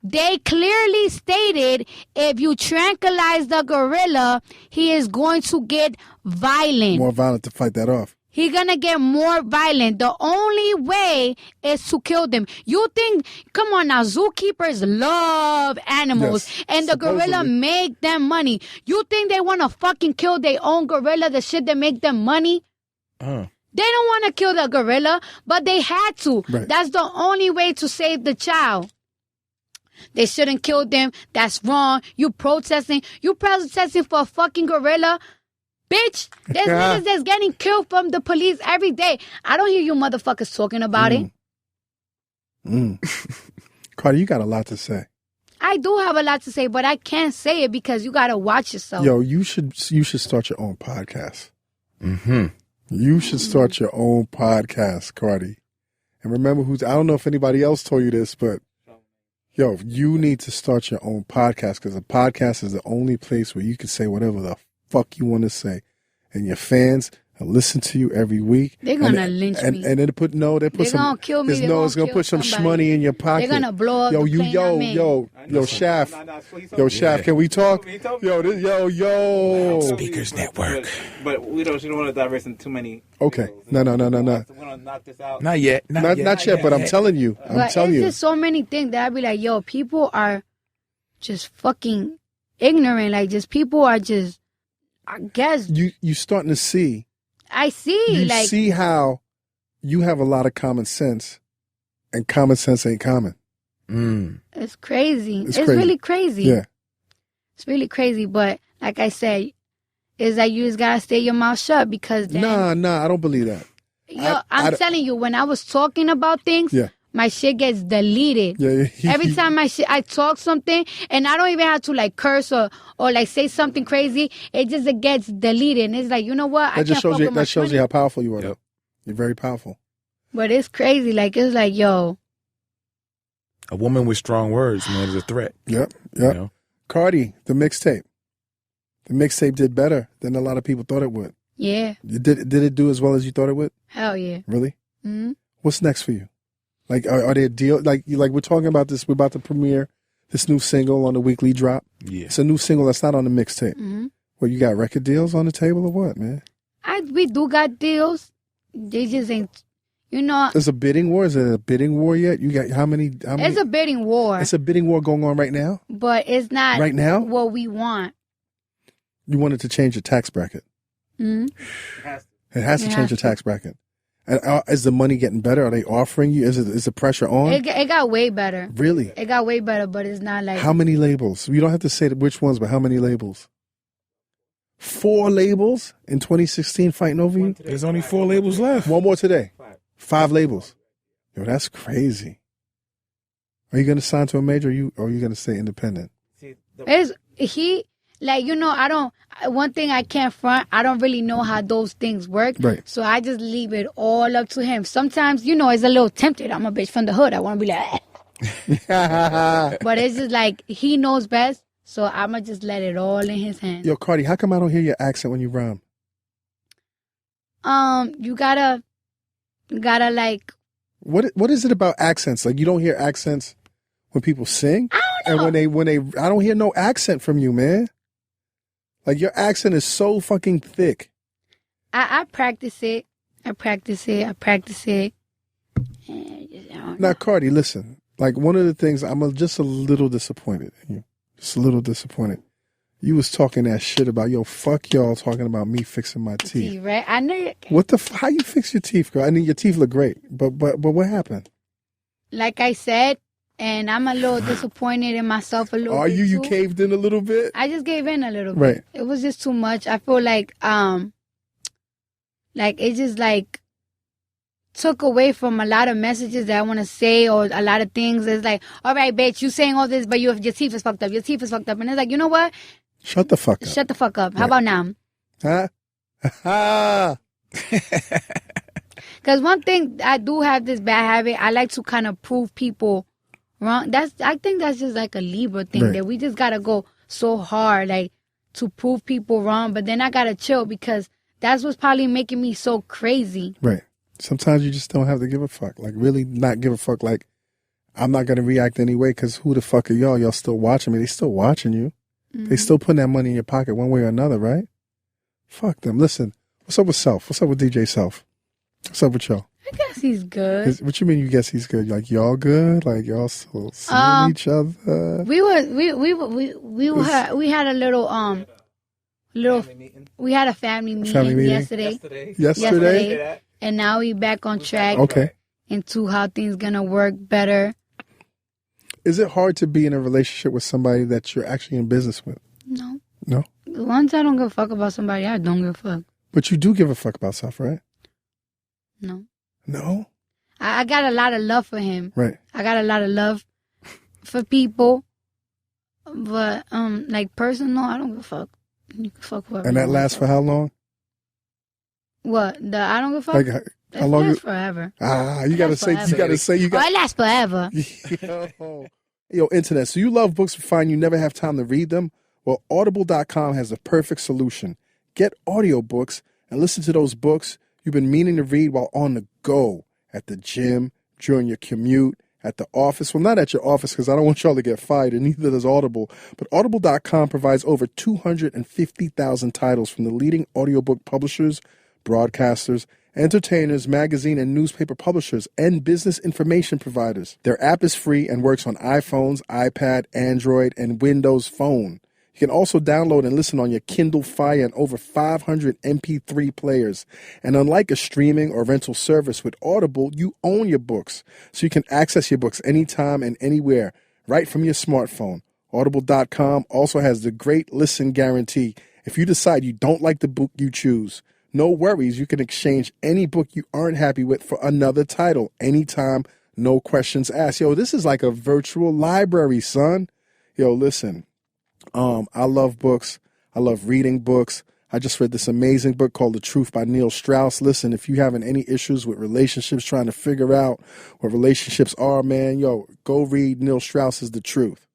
S3: They clearly stated if you tranquilize the gorilla, he is going to get violent.
S1: More violent to fight that off.
S3: He's gonna get more violent. The only way is to kill them. You think, come on now, zookeepers love animals,
S1: Yes,
S3: and the gorilla make them money. You think they wanna fucking kill their own gorilla, the shit that make them money? They don't want to kill the gorilla, but they had to.
S1: Right.
S3: That's the only way to save the child. They shouldn't kill them. That's wrong. You protesting for a fucking gorilla? Bitch, there's niggas that's getting killed from the police every day. I don't hear you motherfuckers talking about it.
S1: Cardi, you got a lot to say.
S3: I do have a lot to say, but I can't say it because you got to watch yourself.
S1: Yo, you should start your own podcast. You should start your own podcast, Cardi. And remember I don't know if anybody else told you this, but yo, you need to start your own podcast because a podcast is the only place where you can say whatever the fuck you want to say. And your fans listen to you every week.
S3: They're going to lynch me.
S1: And then they put some...
S3: They're going to kill me.
S1: It's going to put some shmoney in your pocket.
S3: They're going to blow up
S1: Yo, Shaft. Yo, Shaft, can we talk? Yo.
S2: Speakers Network.
S4: But we don't want to diverse into too many.
S1: Okay. No.
S4: We want to knock this out.
S2: Not yet.
S1: Not yet, but I'm telling you.
S3: But it's just so many things that I'd be like, yo, people are just fucking ignorant. Like, just people are just, I guess.
S1: You starting to see.
S3: I see.
S1: You see how you have a lot of common sense, and common sense ain't common.
S3: It's crazy. It's
S1: crazy.
S3: really crazy.
S1: Yeah.
S3: It's really crazy. But like I said, it's like you just gotta stay your mouth shut because then.
S1: Nah, I don't believe that.
S3: Yo, I'm telling you, when I was talking about things, my shit gets deleted.
S1: Yeah.
S3: Every time I talk something, and I don't even have to like curse or like say something crazy, it gets deleted. And it's like, you know what?
S1: That shows you how powerful you are. Yep. You're very powerful.
S3: But it's crazy. Like, it's like, yo.
S2: A woman with strong words, man, is a threat.
S1: Yep.
S2: You know?
S1: Cardi, the mixtape. The mixtape did better than a lot of people thought it would.
S3: Yeah.
S1: Did it do as well as you thought it would?
S3: Hell yeah.
S1: Really?
S3: Mm-hmm.
S1: What's next for you? Like, are there deals? Like we're talking about this. We're about to premiere this new single on the weekly drop.
S2: Yeah.
S1: It's a new single that's not on the mixtape.
S3: Mm-hmm.
S1: Well, you got record deals on the table or what, man?
S3: We do got deals. They just ain't, you know.
S1: There's a bidding war. Is it a bidding war yet? You got how many?
S3: It's a bidding war.
S1: It's a bidding war going on right now?
S3: But it's not
S1: right now
S3: what we want.
S1: You wanted to change the tax bracket.
S3: Mm-hmm.
S1: It has to change the tax bracket. And is the money getting better? Are they offering you? Is the pressure on?
S3: It got way better.
S1: Really?
S3: It got way better, but it's not like...
S1: How many labels? You don't have to say which ones, but how many labels? 4 labels in 2016 fighting over you?
S2: There's only 4 labels left.
S1: One more today. 5 labels. Yo, that's crazy. Are you going to sign to a major or are you going to stay independent?
S3: Like, you know, one thing I can't front, I don't really know how those things work.
S1: Right.
S3: So I just leave it all up to him. Sometimes, you know, it's a little tempted. I'm a bitch from the hood. I want to be like, but it's just like, he knows best. So I'm going to just let it all in his hands.
S1: Yo, Cardi, how come I don't hear your accent when you rhyme?
S3: You gotta like
S1: What is it about accents? Like, you don't hear accents when people sing?
S3: I don't know.
S1: And when they I don't hear no accent from you, man. Like, your accent is so fucking thick.
S3: I practice it. I practice it.
S1: Now, Cardi, listen. Like, one of the things, just a little disappointed in you. Just a little disappointed. You was talking that shit about, yo, fuck y'all talking about me fixing my teeth.
S3: See, right? I know.
S1: What how you fix your teeth, girl? I mean, your teeth look great, but what happened?
S3: Like I said, and I'm a little disappointed in myself a little bit.
S1: Are you? You
S3: too.
S1: caved in a little bit?
S3: I just gave in a little bit.
S1: Right.
S3: It was just too much. I feel like it just like took away from a lot of messages that I want to say, or a lot of things. It's like, all right, bitch, you saying all this, but your teeth is fucked up. Your teeth is fucked up. And it's like, you know what?
S1: Shut the fuck up.
S3: Shut the fuck up. How about now?
S1: Huh? Ha!
S3: Because one thing, I do have this bad habit. I like to kind of prove people wrong. I think that's just like a Libra thing,
S1: Right.
S3: that we just got to go so hard, like, to prove people wrong. But then I got to chill, because that's what's probably making me so crazy.
S1: Right. Sometimes you just don't have to give a fuck. Like, really not give a fuck. Like, I'm not going to react anyway, because who the fuck are y'all? Y'all still watching me. They still watching you. They still putting that money in your pocket one way or another, right? Fuck them. Listen, what's up with Self? What's up with DJ Self? What's up with y'all?
S3: I guess he's good.
S1: What you mean you guess he's good? Like, y'all good? Like, y'all still seeing each other?
S3: We had a little we had a family meeting yesterday, and now we back on track.
S1: Okay.
S3: Into how things gonna work better.
S1: Is it hard to be in a relationship with somebody that you're actually in business with?
S3: No.
S1: No?
S3: Once I don't give a fuck about somebody, I don't give a fuck.
S1: But you do give a fuck about Self, right?
S3: No.
S1: No?
S3: I got a lot of love for him.
S1: Right.
S3: I got a lot of love for people. But, like, personal, I don't give a fuck. You can fuck whoever.
S1: And that lasts for how long?
S3: What? I don't give a fuck?
S1: Like, how long?
S3: It lasts forever.
S1: You gotta say,
S3: forever.
S1: you got.
S3: It lasts forever.
S1: Yo, internet. So you love books but find you never have time to read them? Well, Audible.com has the perfect solution. Get audiobooks and listen to those books you've been meaning to read while on the go, at the gym, during your commute, at the office. Well, not at your office, because I don't want y'all to get fired, and neither does Audible. But Audible.com provides over 250,000 titles from the leading audiobook publishers, broadcasters, entertainers, magazine and newspaper publishers, and business information providers. Their app is free and works on iPhones, iPad, Android, and Windows Phone. You can also download and listen on your Kindle Fire and over 500 MP3 players. And unlike a streaming or rental service with Audible, you own your books, so you can access your books anytime and anywhere, right from your smartphone. Audible.com also has the great listen guarantee. If you decide you don't like the book you choose, no worries, you can exchange any book you aren't happy with for another title anytime, no questions asked. Yo, this is like a virtual library, son. Yo, listen, I love books. I love reading books. I just read this amazing book called The Truth by Neil Strauss. Listen, if you having any issues with relationships, trying to figure out what relationships are, man, yo, go read Neil Strauss's The Truth.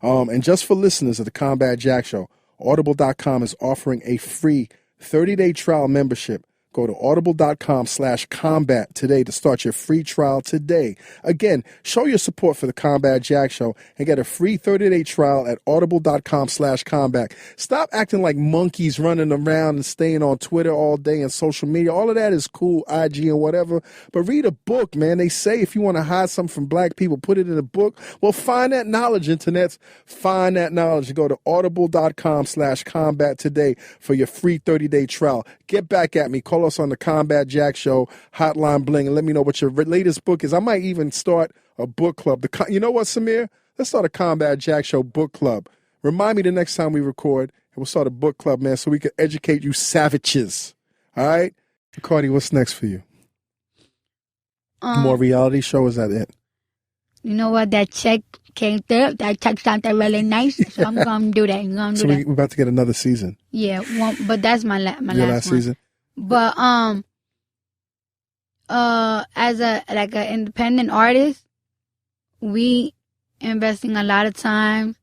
S1: And just for listeners of the Combat Jack Show, Audible.com is offering a free 30-day trial membership. Go to audible.com/combat today to start your free trial today. Again, show your support for the Combat Jack Show and get a free 30-day trial at audible.com/combat. Stop acting like monkeys running around and staying on Twitter all day and social media. All of that is cool, IG and whatever, but read a book, man. They say if you want to hide something from black people, put it in a book. Well, find that knowledge, internets. Find that knowledge. Go to audible.com/combat today for your free 30-day trial. Get back at me. Call us on the Combat Jack Show hotline bling and let me know what your latest book is. I might even start a book club. You know what, Samir? Let's start a Combat Jack Show book club. Remind me the next time we record, and we'll start a book club, man, so we can educate you savages. All right? Cardi, what's next for you? More reality show? Is that it?
S3: You know what? That check came through. That check sounded really nice, so I'm gonna do that.
S1: We're about to get another season.
S3: Yeah, but that's my last one.
S1: Season.
S3: But as an independent artist, we investing a lot of time,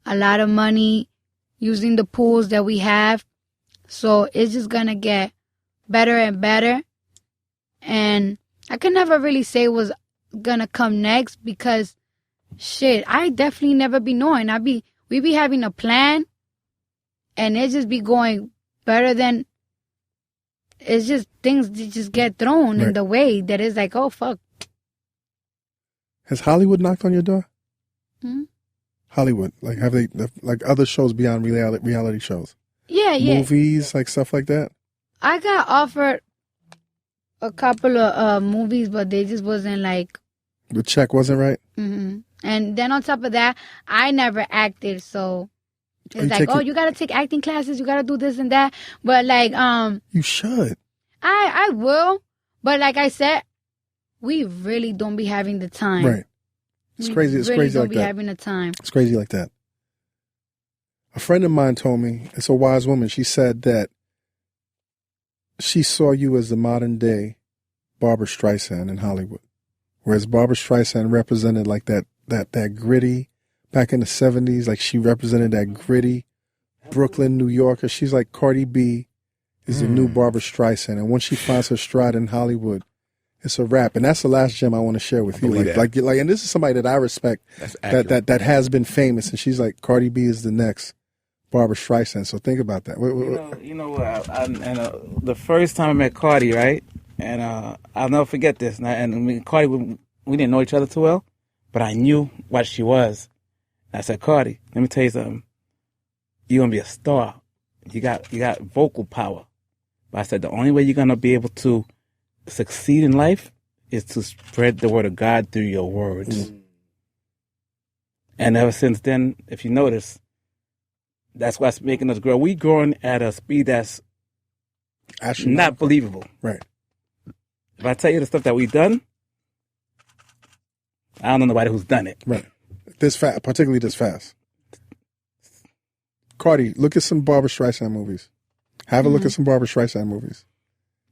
S3: a lot of money, using the pools that we have. So it's just gonna get better and better. And I can never really say it was gonna come next, because shit, I definitely never be knowing. We be having a plan, and it just be going better than. It's just things that just get thrown in the way that is like, oh fuck.
S1: Has Hollywood knocked on your door?
S3: Hmm?
S1: Hollywood, like have they like other shows beyond reality shows?
S3: Yeah.
S1: Movies, like stuff like that.
S3: I got offered a couple of movies, but they just wasn't like.
S1: The check wasn't right.
S3: Mm-hmm. And then on top of that, I never acted, so it's like, you gotta take acting classes, you gotta do this and that. But like,
S1: you should.
S3: I will, but like I said, we really don't be having the time.
S1: Right. It's crazy. It's
S3: really
S1: crazy
S3: don't
S1: like
S3: be
S1: that.
S3: having the time.
S1: It's crazy like that. A friend of mine told me, it's a wise woman. She said that she saw you as the modern day Barbra Streisand in Hollywood, whereas Barbra Streisand represented like that gritty back in the 70s. Like she represented that gritty Brooklyn, New Yorker. She's like Cardi B is the new Barbra Streisand, and once she finds her stride in Hollywood, it's a wrap. And that's the last gem I want to share with you. Like, and this is somebody that I respect that has been famous, and she's like, Cardi B is the next Barbra Streisand. So think about that.
S4: You know what? The first time I met Cardi, right? And I'll never forget this. And me and Cardi, we didn't know each other too well, but I knew what she was. And I said, Cardi, let me tell you something. You're gonna be a star. You got vocal power. But I said the only way you're gonna be able to succeed in life is to spread the word of God through your words. And ever since then, if you notice, that's what's making us grow. We growing at a speed that's actually not believable.
S1: Right.
S4: If I tell you the stuff that we've done, I don't know nobody who's done it.
S1: Right. This fast, particularly this fast. Cardi, look at some Barbra Streisand movies. Have a look at some Barbra Streisand movies.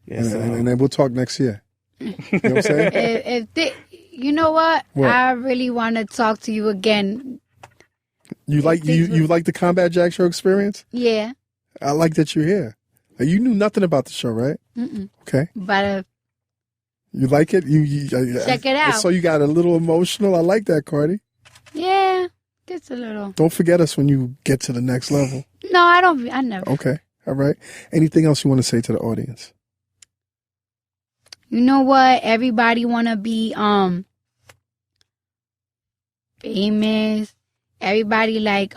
S1: Yes, and then we'll talk next year. You know what I'm saying?
S3: You know what? I really want to talk to you again.
S1: You like the Combat Jack show experience?
S3: Yeah.
S1: I like that you're here. You knew nothing about the show, right?
S3: Mm-mm.
S1: Okay.
S3: But
S1: you like it?
S3: Check it out.
S1: So you got a little emotional. I like that, Cardi.
S3: Yeah, just a little.
S1: Don't forget us when you get to the next level.
S3: No, I don't. I never.
S1: Okay. All right. Anything else you want to say to the audience?
S3: You know what? Everybody want to be famous. Everybody like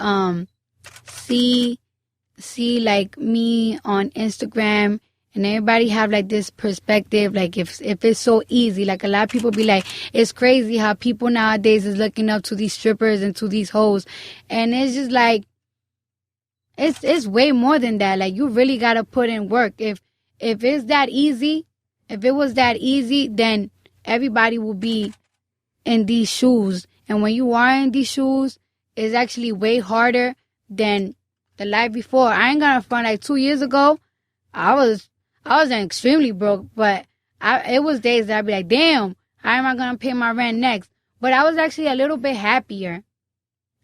S3: see like me on Instagram, and everybody have like this perspective, like if it's so easy. Like a lot of people be like, it's crazy how people nowadays is looking up to these strippers and to these hoes, and it's just like it's way more than that. Like you really gotta put in work. If it's that easy, if it was that easy, then everybody will be in these shoes. And when you are in these shoes, it's actually way harder than the life before. I ain't gonna front, like 2 years ago, I was extremely broke, but it was days that I'd be like, damn, how am I gonna pay my rent next? But I was actually a little bit happier.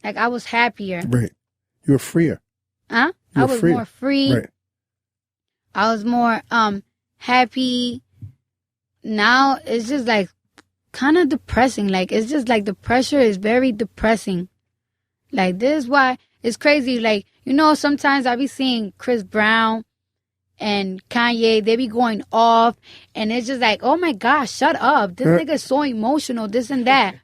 S3: Like I was happier.
S1: Right. You were freer.
S3: Huh? I was more free.
S1: Right.
S3: I was more happy. Now it's just like kind of depressing. Like it's just like the pressure is very depressing. Like this is why it's crazy. Like, you know, sometimes I be seeing Chris Brown and Kanye, they be going off, and it's just like, oh my gosh, shut up. This nigga's so emotional, this and that.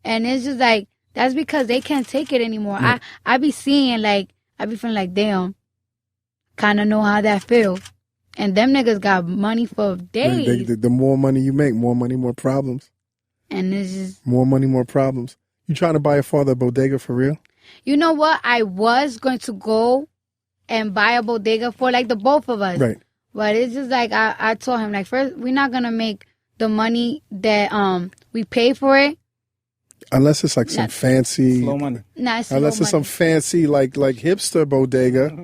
S3: And it's just like, that's because they can't take it anymore. Yeah. I be seeing like, I be feeling like, damn, kind of know how that feels. And them niggas got money for days.
S1: The more money you make, more money, more problems.
S3: And it's just...
S1: more money, more problems. You trying to buy your father a bodega for real?
S3: You know what? I was going to go and buy a bodega for like the both of us.
S1: Right.
S3: But it's just like, I told him, like, first, we're not going to make the money that we pay for it.
S1: Unless it's like some fancy...
S4: slow money.
S3: Nah, it's slow
S1: Unless it's
S3: money.
S1: some fancy, like hipster bodega.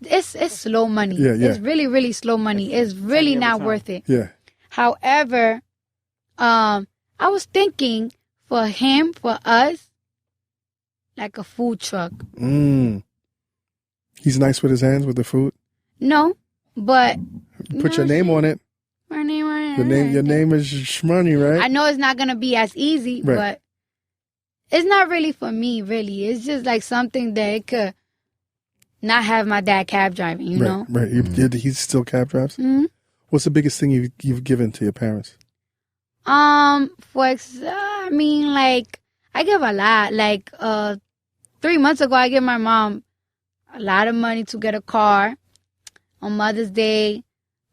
S3: It's slow money.
S1: Yeah.
S3: It's really, really slow money. It's really not worth it.
S1: Yeah.
S3: However, I was thinking for him, for us, like a food truck.
S1: He's nice with his hands with the food?
S3: No, but...
S1: Put your name on it.
S3: My name on it.
S1: Your name is Shmoney, right?
S3: I know it's not gonna be as easy, but it's not really for me. Really, it's just like something that it could not have my dad cab driving. You know,
S1: right? He's still cab drives.
S3: Mm-hmm.
S1: What's the biggest thing you've given to your parents?
S3: I mean, like I give a lot. Like 3 months ago, I gave my mom a lot of money to get a car. On Mother's Day,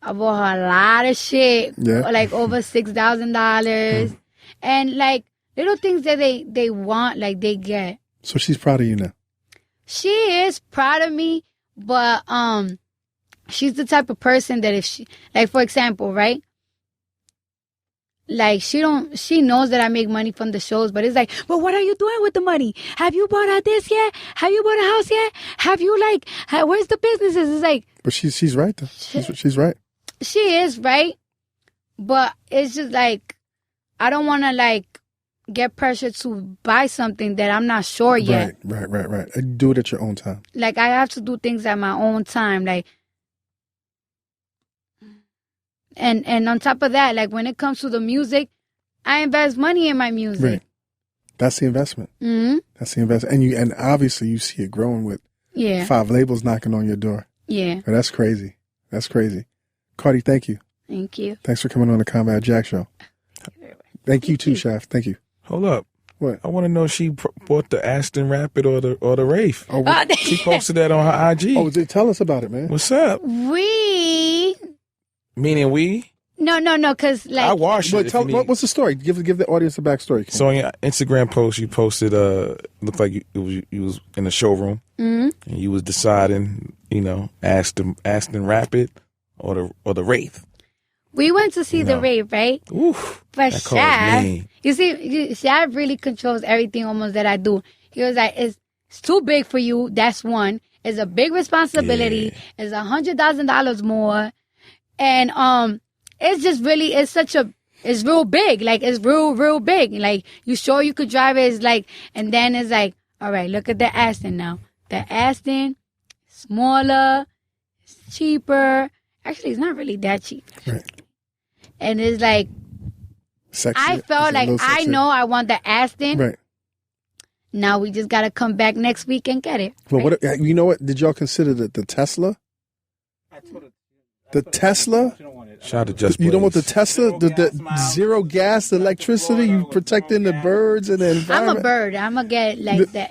S3: I bought her a lot of shit, like over $6,000, and like little things that they want, like they get.
S1: So she's proud of you now.
S3: She is proud of me, but she's the type of person that if she, like for example, right? Like she knows that I make money from the shows, but it's like, but what are you doing with the money? Have you bought a this yet? Have you bought a house yet? Have you where's the businesses? It's like,
S1: but she's right though. She's right.
S3: She is right, but it's just like I don't want to like get pressure to buy something that I'm not sure yet.
S1: Right. Do it at your own time.
S3: Like I have to do things at my own time, like. And on top of that, like when it comes to the music, I invest money in my music.
S1: Right. That's the investment. Mm-hmm. That's the investment. And obviously you see it growing with 5 labels knocking on your door.
S3: Yeah.
S1: But that's crazy. That's crazy. Cardi, thank you.
S3: Thank you.
S1: Thanks for coming on the Combat Jack Show. Thank you too, Chef. Thank you.
S2: Hold up.
S1: What?
S2: I want to know if she bought the Aston Rapid or the Wraith. Oh, she posted that on her IG.
S1: Oh, tell us about it, man.
S2: What's up? Meaning we?
S3: No, because like
S2: I washed it.
S1: What's the story? Give the audience a backstory.
S2: So on your Instagram post, you posted looked like you was in a showroom, and you was deciding, Aston Rapid or the Wraith.
S3: We went to see the Wraith, right?
S2: Oof.
S3: But Shaq, you see, Shaq really controls everything almost that I do. He was like, it's too big for you. That's one. It's a big responsibility. Yeah. It's $100,000 more. And it's just really, it's real big. Like, it's real big. Like, you sure you could drive it? It's like, and then it's like, all right, look at the Aston now. The Aston, smaller, it's cheaper. Actually, it's not really that cheap. Right. And it's like, sexy. I felt like I know I want the Aston. Right. Now we just got to come back next week and get it.
S1: Well, right? You know what? Did y'all consider the Tesla? The Tesla?
S2: Shout out to Just
S1: You don't want the Tesla? The zero gas, the electricity, you protecting the birds and the environment?
S3: I'm a bird. I'm going to get like that.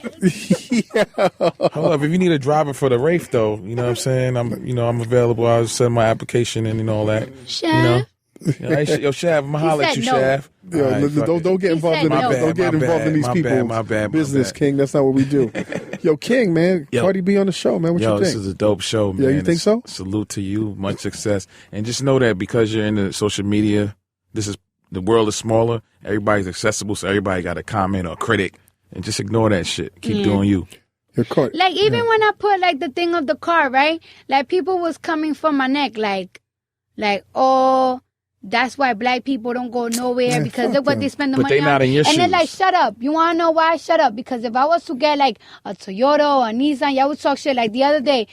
S2: Hold up. If you need a driver for the Wraith, though, you know what I'm saying? I'm available. I'll send my application in and all that.
S3: Shav.
S2: Yo, Shav, I'm going to holler at you, no. Shav.
S1: Yo, don't get involved in don't get involved in these people's business, King. That's not what we do. Yo, King, man, Cardi B on the show, man. What you think?
S2: This is a dope show, man.
S1: Yeah, you think so?
S2: Salute to you. Much success. And just know that because you're in the social media, the world is smaller. Everybody's accessible, so everybody got a comment or a critic. And just ignore that shit. Keep doing you.
S1: You're caught.
S3: Like, even when I put, like, the thing of the car, right? Like, people was coming from my neck, like, oh... That's why black people don't go nowhere because look what they spend the money on.
S2: But they not in your shoes.
S3: And they're like, shut up. You want to know why? Shut up. Because if I was to get like a Toyota or a Nissan, y'all would talk shit like the other day.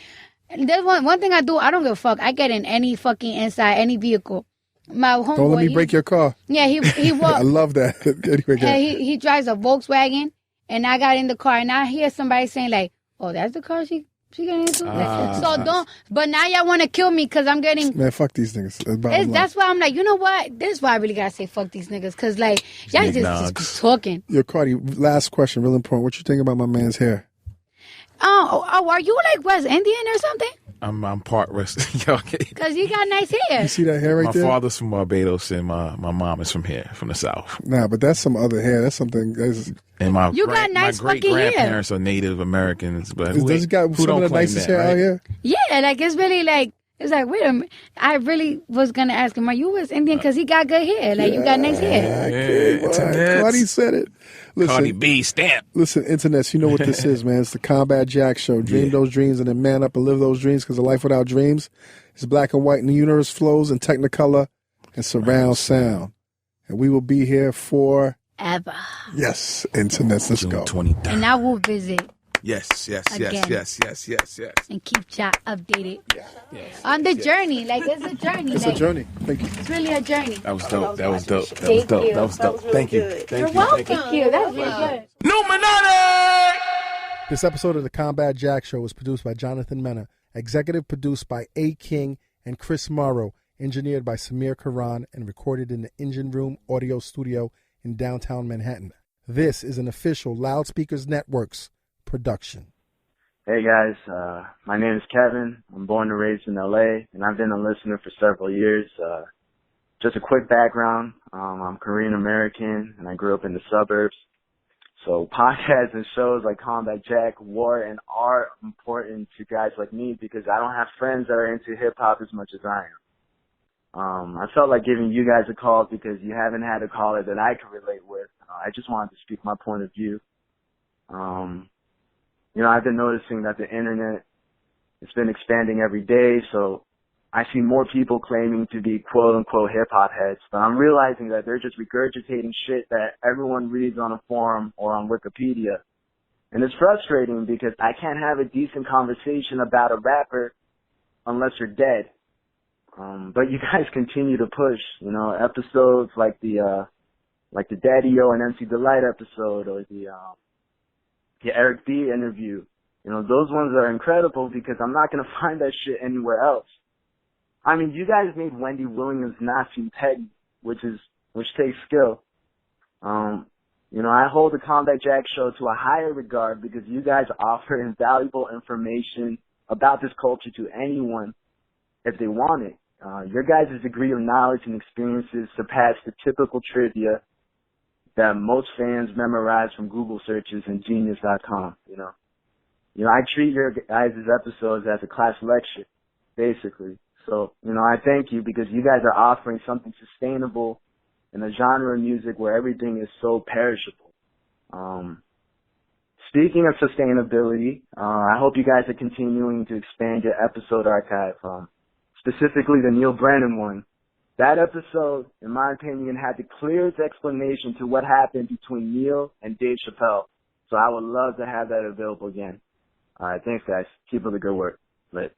S3: There's one thing I do. I don't give a fuck. I get in any fucking inside, any vehicle. My homeboy.
S1: Don't let me break your car.
S3: Yeah, he
S1: I love that. Anyway,
S3: he drives a Volkswagen and I got in the car and I hear somebody saying like, oh, that's the car she getting into? But now y'all want to kill me because I'm getting...
S1: Man, fuck these niggas.
S3: That's why I'm like, you know what? This is why I really got to say fuck these niggas because, like, y'all just be talking.
S1: Yo, Cardi, last question, real important. What you think about my man's hair?
S3: Oh, are you like West Indian or something?
S2: I'm part West.
S3: Because he got nice hair.
S1: You see that hair right there?
S2: My father's from Barbados and my mom is from here, from the South.
S1: Nah, but that's some other hair. That's something...
S2: And my
S3: nice
S2: great grandparents are Native Americans, but
S1: does he got some of the nicest hair out here?
S3: Yeah, like it's really like it's like wait a minute. I really was gonna ask him, are you West Indian? Because he got good hair. Like you got nice hair.
S1: Cardi said it. Listen,
S2: Cardi B stamp.
S1: Listen, internets, you know what this is, man. It's the Combat Jack Show. Dream those dreams and then man up and live those dreams because a life without dreams is black and white and the universe flows in technicolor and surround sound. And we will be here for...
S3: Ever.
S1: Yes, internets, let's
S2: June
S1: go.
S2: 23rd.
S3: And I will visit.
S2: Yes.
S3: Again.
S2: Yes.
S3: And keep Ja updated on the journey. Like, it's a journey.
S1: It's a journey. Thank you.
S3: It's really a journey.
S2: That was dope.
S3: Thank you.
S2: Thank you.
S3: You're welcome. Thank you. That was really good.
S2: Numinati!
S1: This episode of the Combat Jack Show was produced by Jonathan Mena, executive produced by A. King and Chris Morrow, engineered by Samir Karan, and recorded in the Engine Room Audio Studio in downtown Manhattan. This is an official Loudspeakers Networks production.
S5: Hey guys, my name is Kevin. I'm born and raised in LA, and I've been a listener for several years. Just a quick background, I'm Korean American, and I grew up in the suburbs. So podcasts and shows like Combat Jack were and are important to guys like me because I don't have friends that are into hip-hop as much as I am. I felt like giving you guys a call because you haven't had a caller that I could relate with. I just wanted to speak my point of view. I've been noticing that the internet has been expanding every day, so I see more people claiming to be quote-unquote hip-hop heads, but I'm realizing that they're just regurgitating shit that everyone reads on a forum or on Wikipedia. And it's frustrating because I can't have a decent conversation about a rapper unless you're dead. But you guys continue to push, episodes like the Daddy-O and MC Delight episode or the Eric B interview. Those ones are incredible because I'm not going to find that shit anywhere else. I mean, you guys made Wendy Williams nasty and petty, which takes skill. I hold the Combat Jack Show to a higher regard because you guys offer invaluable information about this culture to anyone if they want it. Your guys' degree of knowledge and experiences surpass the typical trivia that most fans memorize from Google searches and genius.com, I treat your guys' episodes as a class lecture, basically. So, I thank you because you guys are offering something sustainable in a genre of music where everything is so perishable. Speaking of sustainability, I hope you guys are continuing to expand your episode archive, specifically the Neil Brennan one. That episode, in my opinion, had the clearest explanation to what happened between Neil and Dave Chappelle. So I would love to have that available again. All right, thanks, guys. Keep up the good work. Later.